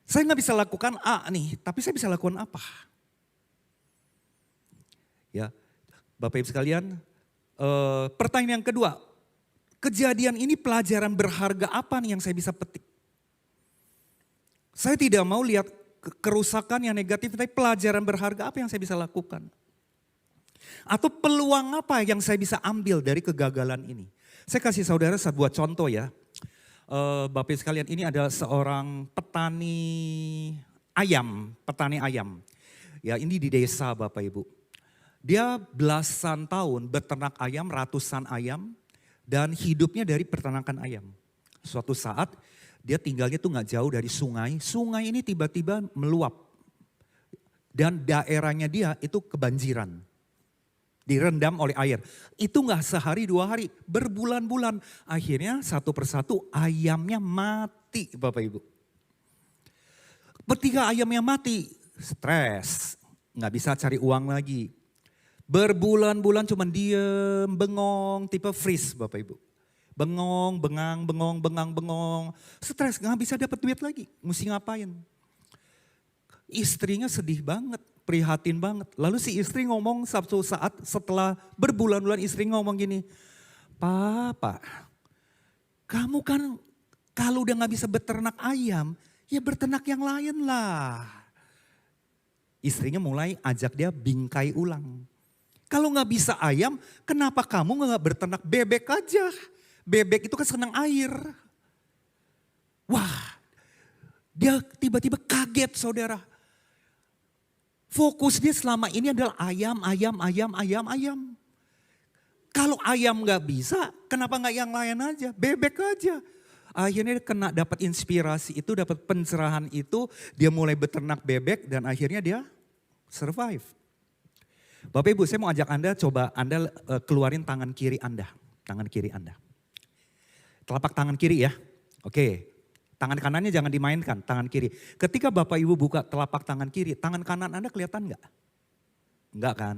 Saya nggak bisa lakukan A nih, tapi saya bisa lakukan apa? Ya, Bapak Ibu sekalian, pertanyaan yang kedua, kejadian ini pelajaran berharga apa nih yang saya bisa petik? Saya tidak mau lihat kerusakan yang negatif, tapi pelajaran berharga apa yang saya bisa lakukan? Atau peluang apa yang saya bisa ambil dari kegagalan ini? Saya kasih saudara sebuah contoh ya. Bapak Ibu sekalian, ini adalah seorang petani ayam. Ya ini di desa Bapak Ibu. Dia belasan tahun beternak ayam, ratusan ayam. Dan hidupnya dari peternakan ayam. Suatu saat dia tinggalnya tuh gak jauh dari sungai. Sungai ini tiba-tiba meluap. Dan daerahnya dia itu kebanjiran. Direndam oleh air. Itu gak sehari 2 hari, berbulan-bulan. Akhirnya satu persatu ayamnya mati Bapak Ibu. Ketika ayamnya mati, stres. Gak bisa cari uang lagi. Berbulan-bulan cuman diem, bengong, tipe freeze Bapak Ibu. Bengong, bengong. Stres, gak bisa dapat duit lagi. Mesti ngapain? Istrinya sedih banget, prihatin banget. Lalu si istri ngomong satu saat setelah berbulan-bulan istri ngomong gini. Papa, kamu kan kalau udah gak bisa beternak ayam, ya beternak yang lain lah. Istrinya mulai ajak dia bingkai ulang. Kalau nggak bisa ayam, kenapa kamu nggak berternak bebek aja? Bebek itu kan senang air. Wah, dia tiba-tiba kaget saudara. Fokus dia selama ini adalah ayam. Kalau ayam nggak bisa, kenapa nggak yang lain aja? Bebek aja. Akhirnya dia dapat inspirasi itu, dapat pencerahan itu. Dia mulai beternak bebek dan akhirnya dia survive. Bapak Ibu, saya mau ajak Anda, coba Anda keluarin tangan kiri Anda. Tangan kiri Anda. Telapak tangan kiri ya. Oke, tangan kanannya jangan dimainkan, tangan kiri. Ketika Bapak Ibu buka telapak tangan kiri, tangan kanan Anda kelihatan enggak? Enggak kan?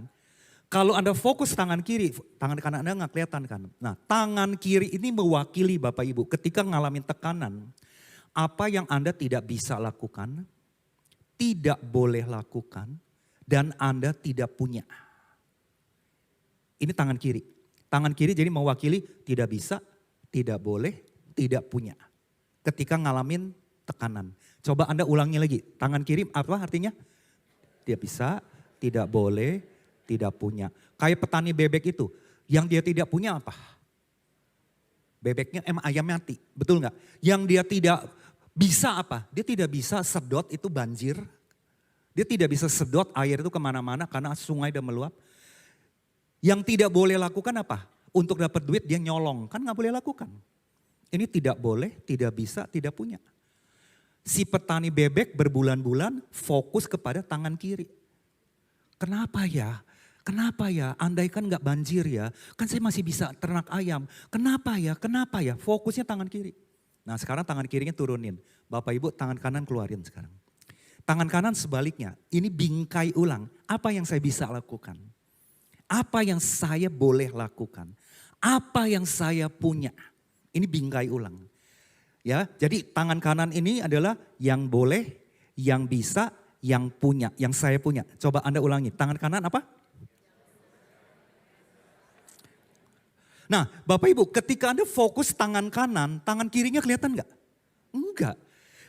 Kalau Anda fokus tangan kiri, tangan kanan Anda enggak kelihatan kan? Nah, tangan kiri ini mewakili Bapak Ibu ketika ngalamin tekanan. Apa yang Anda tidak bisa lakukan, tidak boleh lakukan, dan Anda tidak punya. Ini tangan kiri. Tangan kiri jadi mewakili tidak bisa, tidak boleh, tidak punya. Ketika ngalamin tekanan. Coba Anda ulangi lagi. Tangan kiri apa artinya? Tidak bisa, tidak boleh, tidak punya. Kayak petani bebek itu. Yang dia tidak punya apa? Bebeknya ayam mati, betul nggak? Yang dia tidak bisa apa? Dia tidak bisa sedot itu banjir. Dia tidak bisa sedot air itu kemana-mana karena sungai udah meluap. Yang tidak boleh lakukan apa? Untuk dapat duit dia nyolong, kan nggak boleh lakukan. Ini tidak boleh, tidak bisa, tidak punya. Si petani bebek berbulan-bulan fokus kepada tangan kiri. Kenapa ya? Kenapa ya? Andaikan nggak banjir ya, kan saya masih bisa ternak ayam. Kenapa ya? Kenapa ya? Fokusnya tangan kiri. Nah sekarang tangan kirinya turunin. Bapak Ibu tangan kanan keluarin sekarang. Tangan kanan sebaliknya, ini bingkai ulang. Apa yang saya bisa lakukan? Apa yang saya boleh lakukan? Apa yang saya punya? Ini bingkai ulang. Ya, jadi tangan kanan ini adalah yang boleh, yang bisa, yang punya, yang saya punya. Coba Anda ulangi, tangan kanan apa? Nah Bapak Ibu ketika Anda fokus tangan kanan, tangan kirinya kelihatan nggak? Enggak.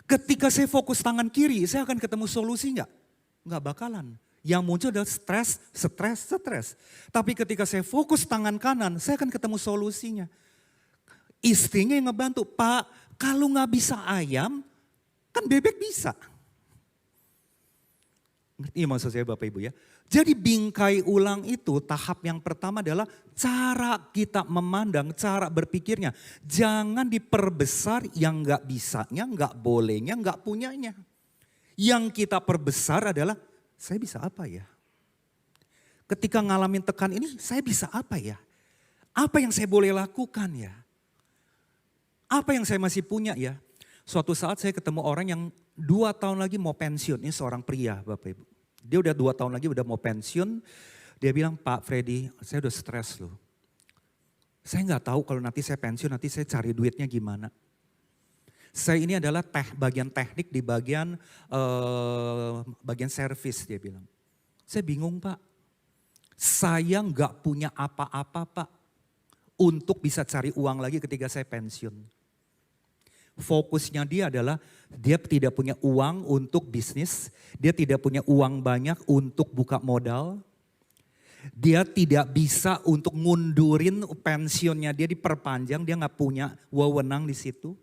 Ketika saya fokus tangan kiri, saya akan ketemu solusi nggak? Nggak bakalan. Yang muncul adalah stres, stres, stres. Tapi ketika saya fokus tangan kanan, saya akan ketemu solusinya. Istrinya yang ngebantu, Pak kalau nggak bisa ayam, kan bebek bisa. Ngerti maksud saya Bapak Ibu ya. Jadi bingkai ulang itu tahap yang pertama adalah cara kita memandang, cara berpikirnya. Jangan diperbesar yang nggak bisanya, nggak bolehnya, nggak punyanya. Yang kita perbesar adalah saya bisa apa ya? Ketika ngalamin tekan ini saya bisa apa ya? Apa yang saya boleh lakukan ya? Apa yang saya masih punya ya? Suatu saat saya ketemu orang yang 2 tahun lagi mau pensiun. Ini seorang pria Bapak Ibu. Dia udah 2 tahun lagi udah mau pensiun. Dia bilang, Pak Freddy saya udah stres loh. Saya nggak tahu kalau nanti saya pensiun nanti saya cari duitnya gimana. Saya ini adalah bagian teknik di bagian servis dia bilang. Saya bingung Pak. Saya nggak punya apa-apa Pak. Untuk bisa cari uang lagi ketika saya pensiun. Fokusnya dia adalah dia tidak punya uang untuk bisnis, dia tidak punya uang banyak untuk buka modal, dia tidak bisa untuk ngundurin pensiunnya dia diperpanjang, dia nggak punya wewenang di situ.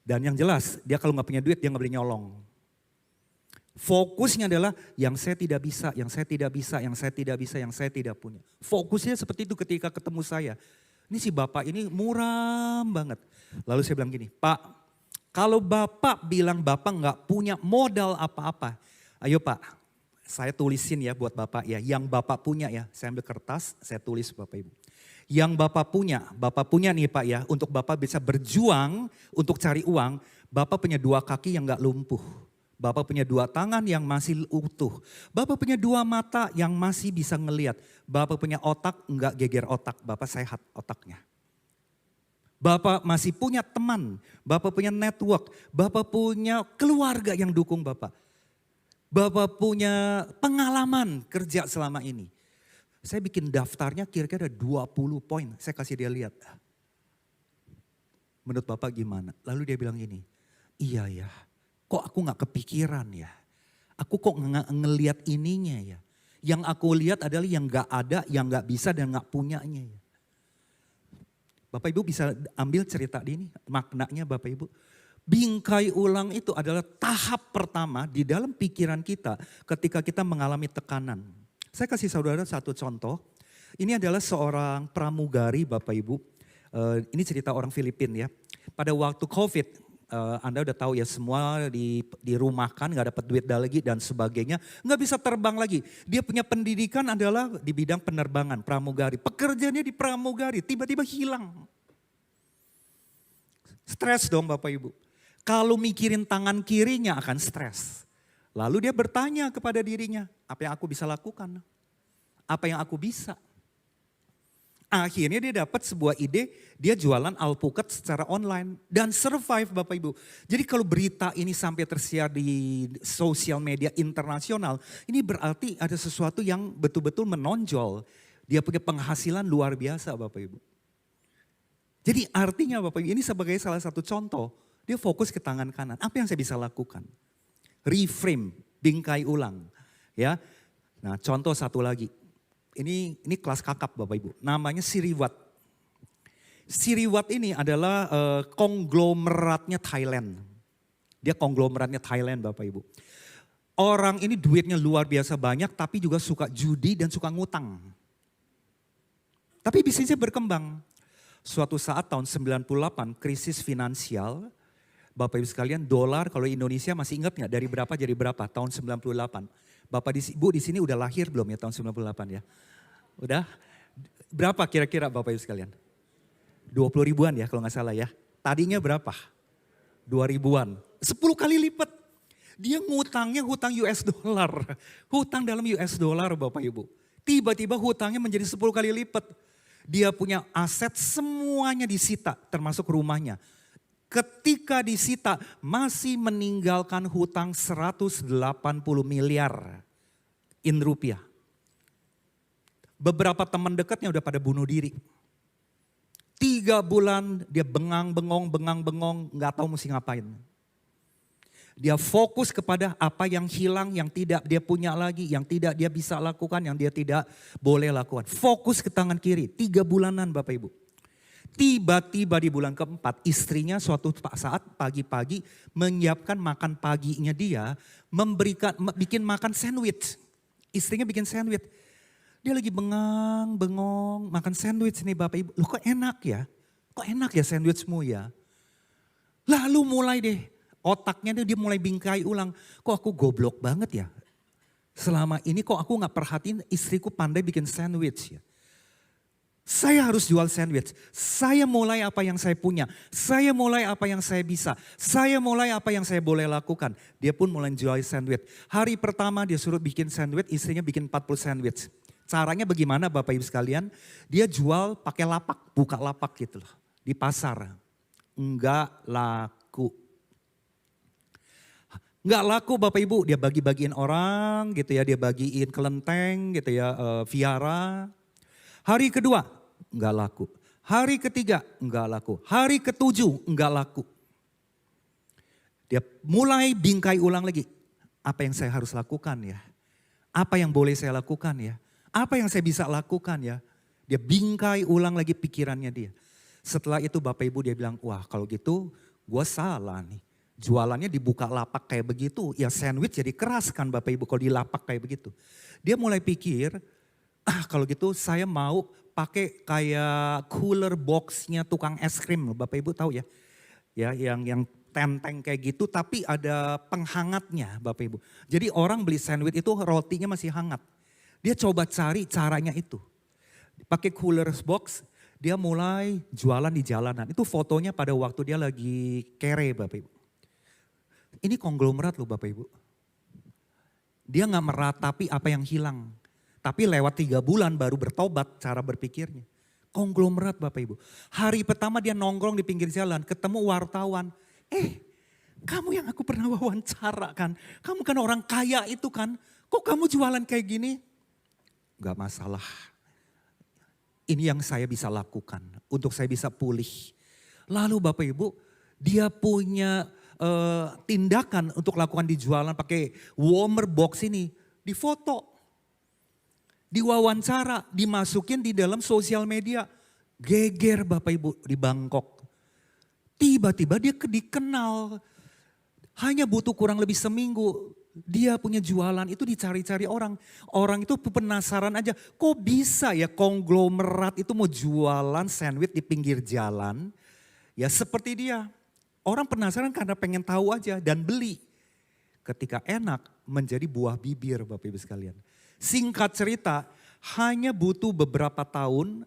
Dan yang jelas dia kalau nggak punya duit dia nggak boleh nyolong. Fokusnya adalah yang saya tidak bisa, yang saya tidak bisa, yang saya tidak bisa, yang saya tidak punya. Fokusnya seperti itu ketika ketemu saya. Ini si bapak ini muram banget. Lalu saya bilang gini, Pak kalau bapak bilang bapak nggak punya modal apa-apa. Ayo Pak, saya tulisin ya buat bapak ya. Yang bapak punya ya, saya ambil kertas, saya tulis Bapak Ibu. Yang bapak punya nih Pak ya. Untuk bapak bisa berjuang untuk cari uang. Bapak punya 2 kaki yang nggak lumpuh. Bapak punya 2 tangan yang masih utuh. Bapak punya 2 mata yang masih bisa ngelihat. Bapak punya otak enggak geger otak. Bapak sehat otaknya. Bapak masih punya teman. Bapak punya network. Bapak punya keluarga yang dukung Bapak. Bapak punya pengalaman kerja selama ini. Saya bikin daftarnya kira-kira ada 20 poin. Saya kasih dia lihat. Menurut Bapak gimana? Lalu dia bilang gini, iya ya. Kok aku gak kepikiran ya? Aku kok ngelihat ininya ya? Yang aku lihat adalah yang gak ada, yang gak bisa dan gak punyanya ya. Bapak Ibu bisa ambil cerita ini, maknanya Bapak Ibu. Bingkai ulang itu adalah tahap pertama di dalam pikiran kita ketika kita mengalami tekanan. Saya kasih saudara satu contoh. Ini adalah seorang pramugari Bapak Ibu. Ini cerita orang Filipina ya. Pada waktu COVID, Anda udah tahu ya semua dirumahkan, gak dapat duit lagi dan sebagainya. Gak bisa terbang lagi. Dia punya pendidikan adalah di bidang penerbangan, pramugari. Pekerjaannya di pramugari, tiba-tiba hilang. Stres dong Bapak Ibu. Kalau mikirin tangan kirinya akan stres. Lalu dia bertanya kepada dirinya, apa yang aku bisa lakukan? Apa yang aku bisa? Akhirnya dia dapat sebuah ide, dia jualan alpukat secara online dan survive Bapak Ibu. Jadi kalau berita ini sampai tersiar di sosial media internasional, ini berarti ada sesuatu yang betul-betul menonjol. Dia punya penghasilan luar biasa Bapak Ibu. Jadi artinya Bapak Ibu, ini sebagai salah satu contoh, dia fokus ke tangan kanan. Apa yang saya bisa lakukan? Reframe, bingkai ulang. Ya. Nah contoh satu lagi. Ini kelas kakap Bapak Ibu. Namanya Siriwat. Siriwat ini adalah konglomeratnya Thailand. Dia konglomeratnya Thailand Bapak Ibu. Orang ini duitnya luar biasa banyak tapi juga suka judi dan suka ngutang. Tapi bisnisnya berkembang. Suatu saat tahun 98 krisis finansial. Bapak Ibu sekalian dolar kalau Indonesia masih ingat nggak dari berapa jadi berapa tahun 98. Bapak Ibu di sini udah lahir belum ya tahun 98 ya? Udah? Berapa kira-kira Bapak Ibu sekalian? 20 ribuan ya kalau nggak salah ya. Tadinya berapa? 2 ribuan. 10 kali lipat. Dia ngutangnya hutang US dollar. Hutang dalam US dollar Bapak Ibu. Tiba-tiba hutangnya menjadi 10 kali lipat. Dia punya aset semuanya disita termasuk rumahnya. Ketika disita masih meninggalkan hutang 180 miliar in rupiah. Beberapa teman dekatnya udah pada bunuh diri. 3 bulan dia bengang-bengong, gak tahu mesti ngapain. Dia fokus kepada apa yang hilang, yang tidak dia punya lagi, yang tidak dia bisa lakukan, yang dia tidak boleh lakukan. Fokus ke tangan kiri, 3 bulanan Bapak Ibu. Tiba-tiba di bulan keempat istrinya suatu saat pagi-pagi menyiapkan makan paginya dia, bikin makan sandwich. Istrinya bikin sandwich. Dia lagi bengong makan sandwich nih Bapak Ibu. Loh kok enak ya? Kok enak ya sandwichmu ya? Lalu mulai deh otaknya dia mulai bingkai ulang. Kok aku goblok banget ya? Selama ini kok aku gak perhatiin istriku pandai bikin sandwich ya? Saya harus jual sandwich. Saya mulai apa yang saya punya. Saya mulai apa yang saya bisa. Saya mulai apa yang saya boleh lakukan. Dia pun mulai jual sandwich. Hari pertama dia suruh bikin sandwich, istrinya bikin 40 sandwich. Caranya bagaimana Bapak Ibu sekalian? Dia jual pakai lapak, buka lapak gitu loh. Di pasar. Enggak laku. Enggak laku Bapak Ibu, dia bagi-bagiin orang gitu ya. Dia bagiin kelenteng gitu ya, viara. Hari kedua, enggak laku. Hari ketiga, enggak laku. Hari ketujuh, enggak laku. Dia mulai bingkai ulang lagi. Apa yang saya harus lakukan ya? Apa yang boleh saya lakukan ya? Apa yang saya bisa lakukan ya? Dia bingkai ulang lagi pikirannya dia. Setelah itu Bapak Ibu dia bilang, wah kalau gitu gue salah nih. Jualannya dibuka lapak kayak begitu, ya sandwich jadi keras kan Bapak Ibu kalau di lapak kayak begitu. Dia mulai pikir, kalau gitu saya mau pakai kayak cooler boxnya tukang es krim, Bapak Ibu tahu ya. Ya yang tenteng kayak gitu tapi ada penghangatnya Bapak Ibu. Jadi orang beli sandwich itu rotinya masih hangat. Dia coba cari caranya itu. Pakai cooler box, dia mulai jualan di jalanan. Itu fotonya pada waktu dia lagi kere Bapak Ibu. Ini konglomerat loh Bapak Ibu. Dia gak meratapi apa yang hilang. Tapi lewat 3 bulan baru bertobat cara berpikirnya. Konglomerat Bapak Ibu. Hari pertama dia nongkrong di pinggir jalan, ketemu wartawan. Kamu yang aku pernah wawancara kan. Kamu kan orang kaya itu kan. Kok kamu jualan kayak gini? Gak masalah. Ini yang saya bisa lakukan untuk saya bisa pulih. Lalu Bapak Ibu dia punya tindakan untuk lakukan di jualan pakai warmer box ini. Difoto. Diwawancara, dimasukin di dalam sosial media. Geger Bapak Ibu di Bangkok. Tiba-tiba dia dikenal. Hanya butuh kurang lebih seminggu. Dia punya jualan itu dicari-cari orang. Orang itu penasaran aja. Kok bisa ya konglomerat itu mau jualan sandwich di pinggir jalan. Ya seperti dia. Orang penasaran karena pengen tahu aja dan beli. Ketika enak menjadi buah bibir Bapak Ibu sekalian. Singkat cerita, hanya butuh beberapa tahun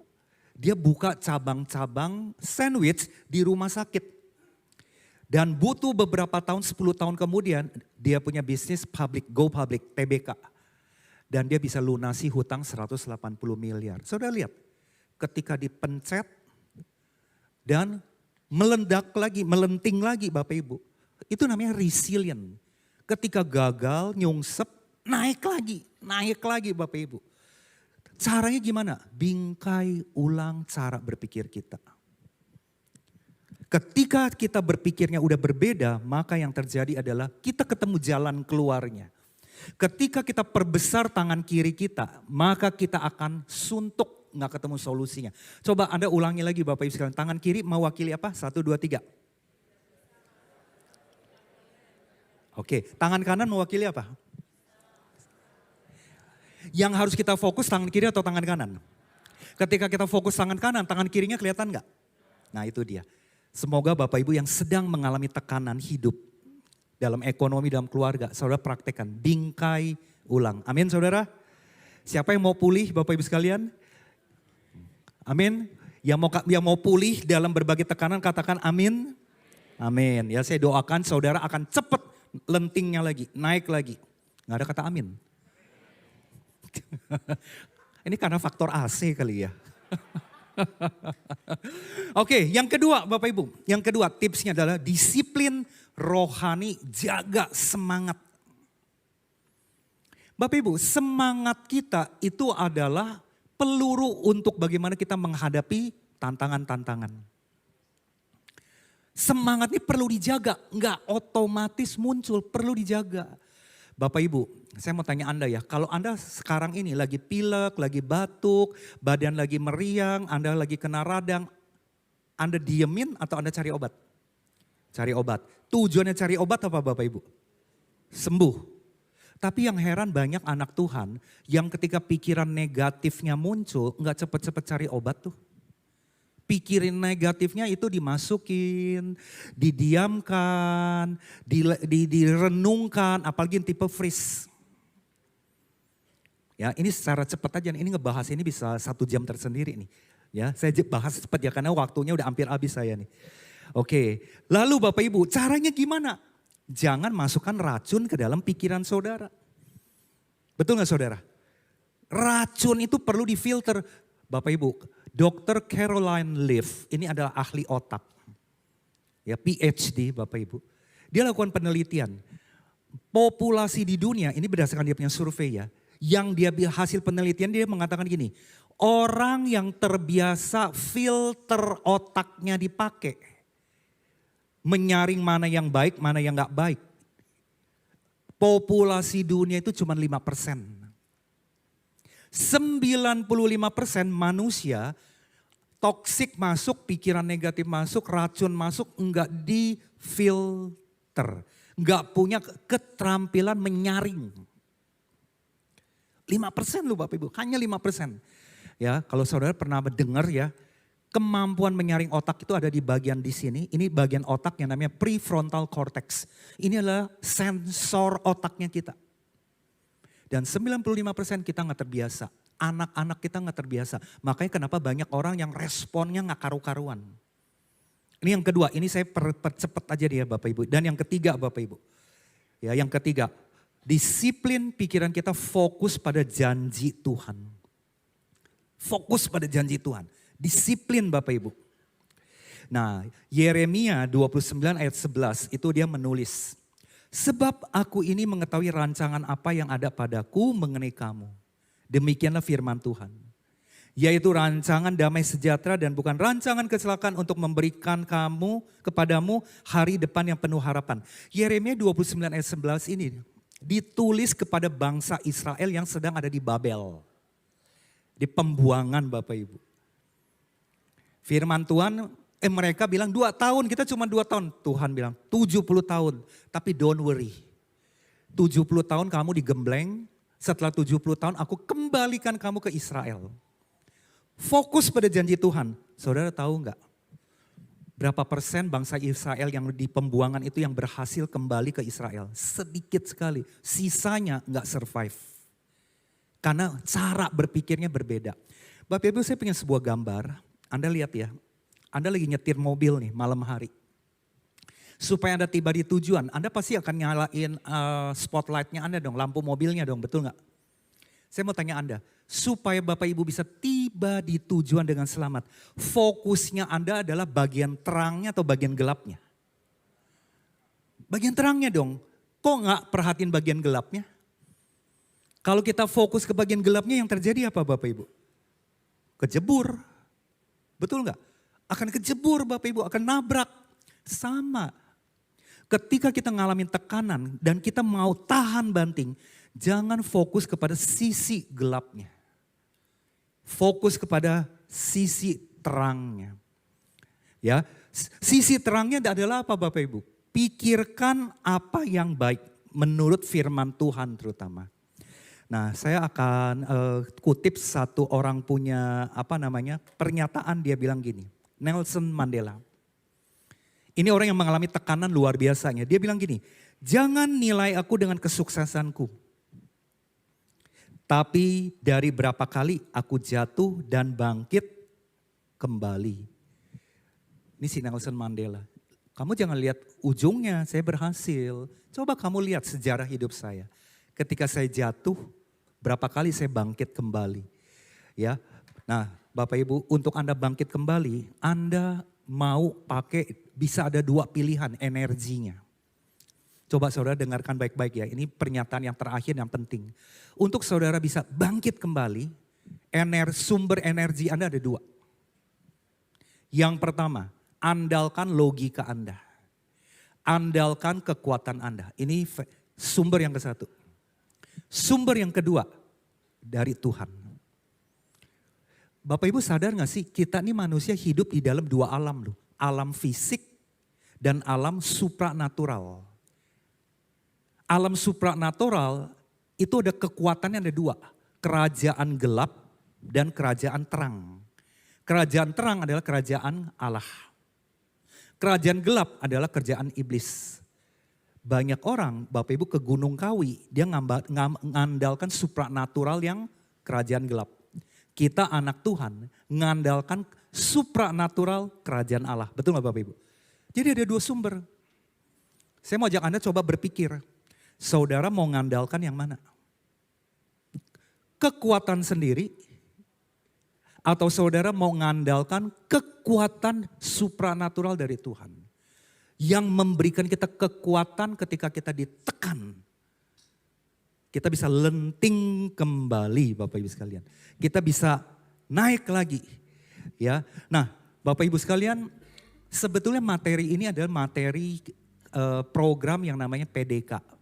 dia buka cabang-cabang sandwich di rumah sakit. Dan butuh beberapa tahun, 10 tahun kemudian dia punya bisnis go public, TBK. Dan dia bisa lunasi hutang 180 miliar. Saudara lihat, ketika dipencet dan melenting lagi Bapak Ibu. Itu namanya resilient. Ketika gagal, nyungsep, naik lagi Bapak Ibu. Caranya gimana? Bingkai ulang cara berpikir kita. Ketika kita berpikirnya udah berbeda, maka yang terjadi adalah kita ketemu jalan keluarnya. Ketika kita perbesar tangan kiri kita, maka kita akan suntuk, nggak ketemu solusinya. Coba Anda ulangi lagi Bapak Ibu sekalian, tangan kiri mewakili apa? 1, 2, 3. Oke, tangan kanan mewakili apa? Yang harus kita fokus tangan kiri atau tangan kanan? Ketika kita fokus tangan kanan, tangan kirinya kelihatan nggak? Nah itu dia. Semoga Bapak Ibu yang sedang mengalami tekanan hidup, dalam ekonomi, dalam keluarga, saudara praktekkan, bingkai ulang. Amin saudara. Siapa yang mau pulih Bapak Ibu sekalian? Amin. Yang mau pulih dalam berbagai tekanan katakan amin. Amin. Ya saya doakan saudara akan cepat lentingnya lagi, naik lagi. Nggak ada kata amin. Ini karena faktor AC kali ya. Oke, yang kedua Bapak Ibu. Yang kedua tipsnya adalah disiplin rohani, jaga semangat. Bapak Ibu, semangat kita itu adalah peluru untuk bagaimana kita menghadapi tantangan-tantangan. Semangat ini perlu dijaga, enggak otomatis muncul, perlu dijaga. Bapak Ibu, saya mau tanya Anda ya, kalau Anda sekarang ini lagi pilek, lagi batuk, badan lagi meriang, Anda lagi kena radang, Anda diemin atau Anda cari obat? Cari obat. Tujuannya cari obat apa Bapak Ibu? Sembuh. Tapi yang heran banyak anak Tuhan yang ketika pikiran negatifnya muncul nggak cepet-cepet cari obat tuh. Pikiran negatifnya itu dimasukin, didiamkan, direnungkan, apalagi yang tipe freeze. Ya ini secara cepat aja, ini ngebahas ini bisa 1 jam tersendiri nih. Ya saya bahas cepat ya karena waktunya udah hampir habis saya nih. Oke, lalu Bapak Ibu caranya gimana? Jangan masukkan racun ke dalam pikiran saudara. Betul gak saudara? Racun itu perlu difilter. Bapak Ibu, Dr. Caroline Leaf ini adalah ahli otak. Ya PhD Bapak Ibu. Dia lakukan penelitian. Populasi di dunia, ini berdasarkan dia punya survei ya. Yang dia hasil penelitian dia mengatakan gini. Orang yang terbiasa filter otaknya dipakai. Menyaring mana yang baik, mana yang gak baik. Populasi dunia itu cuma 5%. 95% manusia toksik masuk, pikiran negatif masuk, racun masuk, enggak difilter. Enggak punya keterampilan menyaring. 5% loh Bapak Ibu, hanya 5%. Ya, kalau saudara pernah mendengar ya, kemampuan menyaring otak itu ada di bagian di sini. Ini bagian otak yang namanya prefrontal cortex. Ini adalah sensor otaknya kita. Dan 95% kita nggak terbiasa. Anak-anak kita nggak terbiasa. Makanya kenapa banyak orang yang responnya nggak karu-karuan. Ini yang kedua, ini saya percepat aja dia Bapak Ibu. Dan yang ketiga Bapak Ibu. Ya, yang ketiga, disiplin pikiran kita fokus pada janji Tuhan. Fokus pada janji Tuhan. Disiplin Bapak Ibu. Nah Yeremia 29 ayat 11 itu dia menulis. Sebab aku ini mengetahui rancangan apa yang ada padaku mengenai kamu. Demikianlah firman Tuhan. Yaitu rancangan damai sejahtera dan bukan rancangan kecelakaan untuk memberikan kepadamu hari depan yang penuh harapan. Yeremia 29 ayat 11 ini ditulis kepada bangsa Israel yang sedang ada di Babel. Di pembuangan Bapak Ibu. Firman Tuhan, mereka bilang 2 tahun, kita cuma 2 tahun. Tuhan bilang 70 tahun, tapi don't worry. 70 tahun kamu digembleng, setelah 70 tahun aku kembalikan kamu ke Israel. Fokus pada janji Tuhan. Saudara tahu enggak? Berapa persen bangsa Israel yang di pembuangan itu yang berhasil kembali ke Israel? Sedikit sekali, sisanya enggak survive. Karena cara berpikirnya berbeda. Bapak Ibu saya punya sebuah gambar. Anda lihat ya, Anda lagi nyetir mobil nih malam hari. Supaya Anda tiba di tujuan, Anda pasti akan nyalain spotlightnya Anda dong, lampu mobilnya dong, betul gak? Saya mau tanya Anda, supaya Bapak Ibu bisa tiba di tujuan dengan selamat, fokusnya Anda adalah bagian terangnya atau bagian gelapnya? Bagian terangnya dong, kok gak perhatiin bagian gelapnya? Kalau kita fokus ke bagian gelapnya yang terjadi apa Bapak Ibu? Kejebur. Betul nggak? Akan kejebur Bapak Ibu, akan nabrak. Sama. Ketika kita ngalamin tekanan dan kita mau tahan banting, Jangan fokus kepada sisi gelapnya. Fokus kepada sisi terangnya. Ya, sisi terangnya adalah apa Bapak Ibu? Pikirkan apa yang baik menurut firman Tuhan terutama. Nah, saya akan kutip satu orang punya pernyataan, dia bilang gini. Nelson Mandela. Ini orang yang mengalami tekanan luar biasanya. Dia bilang gini, jangan nilai aku dengan kesuksesanku. Tapi dari berapa kali aku jatuh dan bangkit kembali. Ini si Nelson Mandela. Kamu jangan lihat ujungnya, saya berhasil. Coba kamu lihat sejarah hidup saya. Ketika saya jatuh, berapa kali saya bangkit kembali. Ya, nah Bapak Ibu, untuk Anda bangkit kembali, Anda mau pakai, bisa ada dua pilihan energinya. Coba saudara dengarkan baik-baik ya, ini pernyataan yang terakhir yang penting. Untuk saudara bisa bangkit kembali, sumber energi Anda ada dua. Yang pertama, andalkan logika Anda. Andalkan kekuatan Anda. Ini sumber yang ke satu. Sumber yang kedua, dari Tuhan. Bapak Ibu sadar gak sih, kita ini manusia hidup di dalam dua alam loh. Alam fisik dan alam supranatural. Alam supranatural itu ada kekuatannya ada dua. Kerajaan gelap dan kerajaan terang. Kerajaan terang adalah kerajaan Allah. Kerajaan gelap adalah kerajaan iblis. Banyak orang Bapak Ibu ke Gunung Kawi, dia mengandalkan supranatural yang kerajaan gelap. Kita anak Tuhan mengandalkan supranatural kerajaan Allah. Betul gak Bapak Ibu? Jadi ada dua sumber. Saya mau ajak Anda coba berpikir. Saudara mau mengandalkan yang mana? Kekuatan sendiri atau saudara mau mengandalkan kekuatan supranatural dari Tuhan yang memberikan kita kekuatan ketika kita ditekan. Kita bisa lenting kembali Bapak Ibu sekalian. Kita bisa naik lagi. Ya. Nah, Bapak Ibu sekalian, sebetulnya materi ini adalah materi program yang namanya PDK.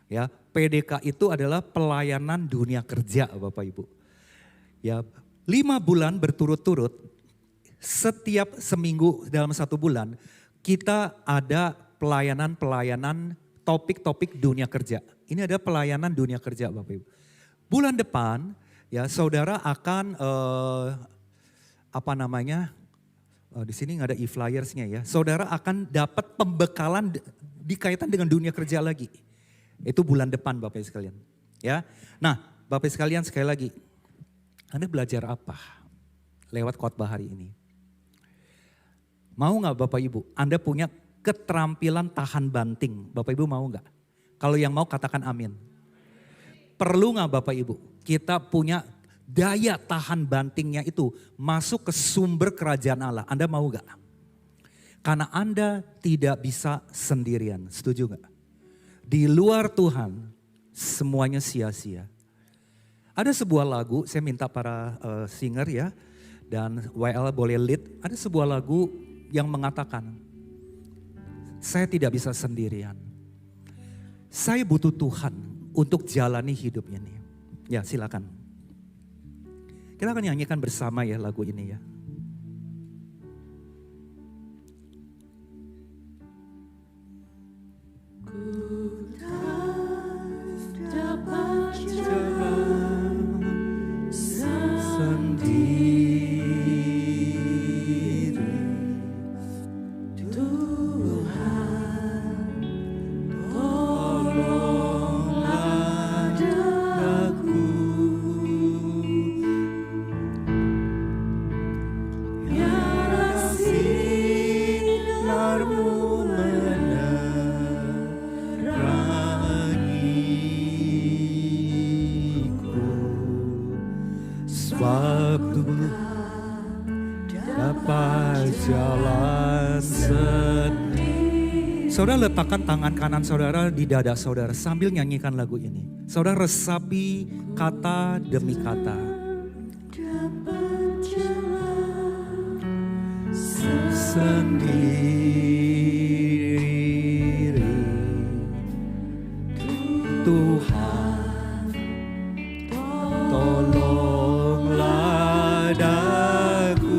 Ya, PDK itu adalah pelayanan dunia kerja Bapak Ibu. Ya, 5 bulan berturut-turut, setiap seminggu dalam 1 bulan, kita ada pelayanan topik-topik dunia kerja. Ini ada pelayanan dunia kerja Bapak Ibu. Bulan depan ya saudara akan di sini nggak ada e-flyersnya ya. Saudara akan dapat pembekalan dikaitan dengan dunia kerja lagi. Itu bulan depan Bapak Ibu sekalian. Ya. Nah, Bapak Ibu sekalian sekali lagi. Anda belajar apa lewat khotbah hari ini? Mau nggak Bapak Ibu? Anda punya keterampilan tahan banting. Bapak Ibu mau nggak? Kalau yang mau katakan amin. Perlu nggak Bapak Ibu? Kita punya daya tahan bantingnya itu masuk ke sumber kerajaan Allah. Anda mau nggak? Karena Anda tidak bisa sendirian. Setuju nggak? Di luar Tuhan semuanya sia-sia. Ada sebuah lagu, saya minta para singer ya, dan WL boleh lead. Ada sebuah lagu yang mengatakan, saya tidak bisa sendirian. Saya butuh Tuhan untuk jalani hidup ini. Ya silakan. Kita akan nyanyikan bersama ya lagu ini ya. Saudara letakkan tangan kanan saudara di dada saudara sambil nyanyikan lagu ini. Saudara resapi kata demi kata. Sendiri Tuhan, tolonglah daku.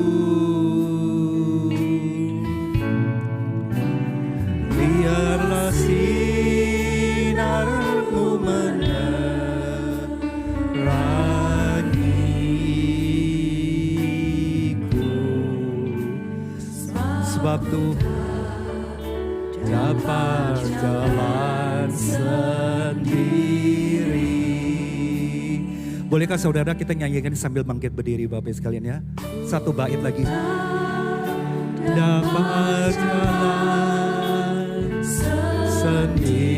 Biarlah sinarmu menerangiku, sebab Tuhan dapat jalan sendiri. Bolehkah saudara kita nyanyikan sambil bangkit berdiri Bapak sekalian ya. Satu bait lagi. Dapat jalan sendiri.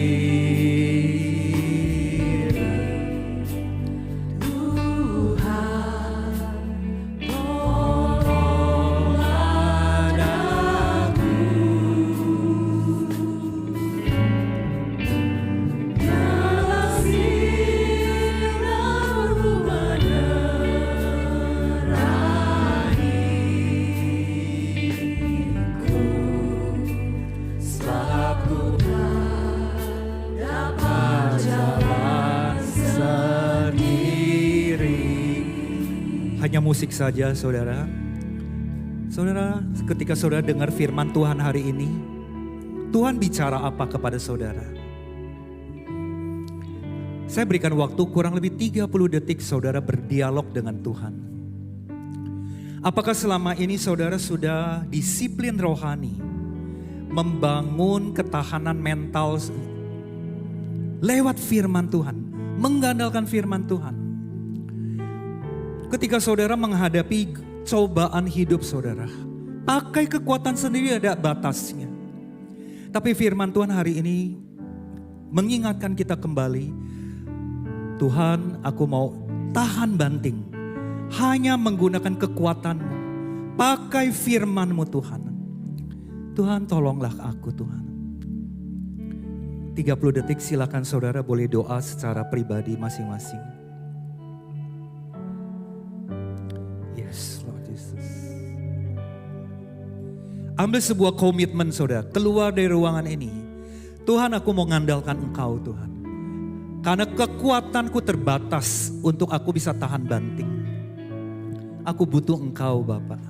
Hanya musik saja saudara. Saudara, ketika saudara dengar firman Tuhan hari ini, Tuhan bicara apa kepada saudara? Saya berikan waktu kurang lebih 30 detik saudara berdialog dengan Tuhan. Apakah selama ini saudara sudah disiplin rohani, membangun ketahanan mental lewat firman Tuhan, mengandalkan firman Tuhan? Ketika saudara menghadapi cobaan hidup saudara, pakai kekuatan sendiri ada batasnya. Tapi firman Tuhan hari ini mengingatkan kita kembali, Tuhan aku mau tahan banting, hanya menggunakan kekuatan-Mu, pakai firman-Mu Tuhan. Tuhan tolonglah aku Tuhan. 30 detik silakan saudara boleh doa secara pribadi masing-masing. Ambil sebuah komitmen saudara, keluar dari ruangan ini. Tuhan aku mau mengandalkan Engkau Tuhan. Karena kekuatanku terbatas untuk aku bisa tahan banting. Aku butuh Engkau Bapak.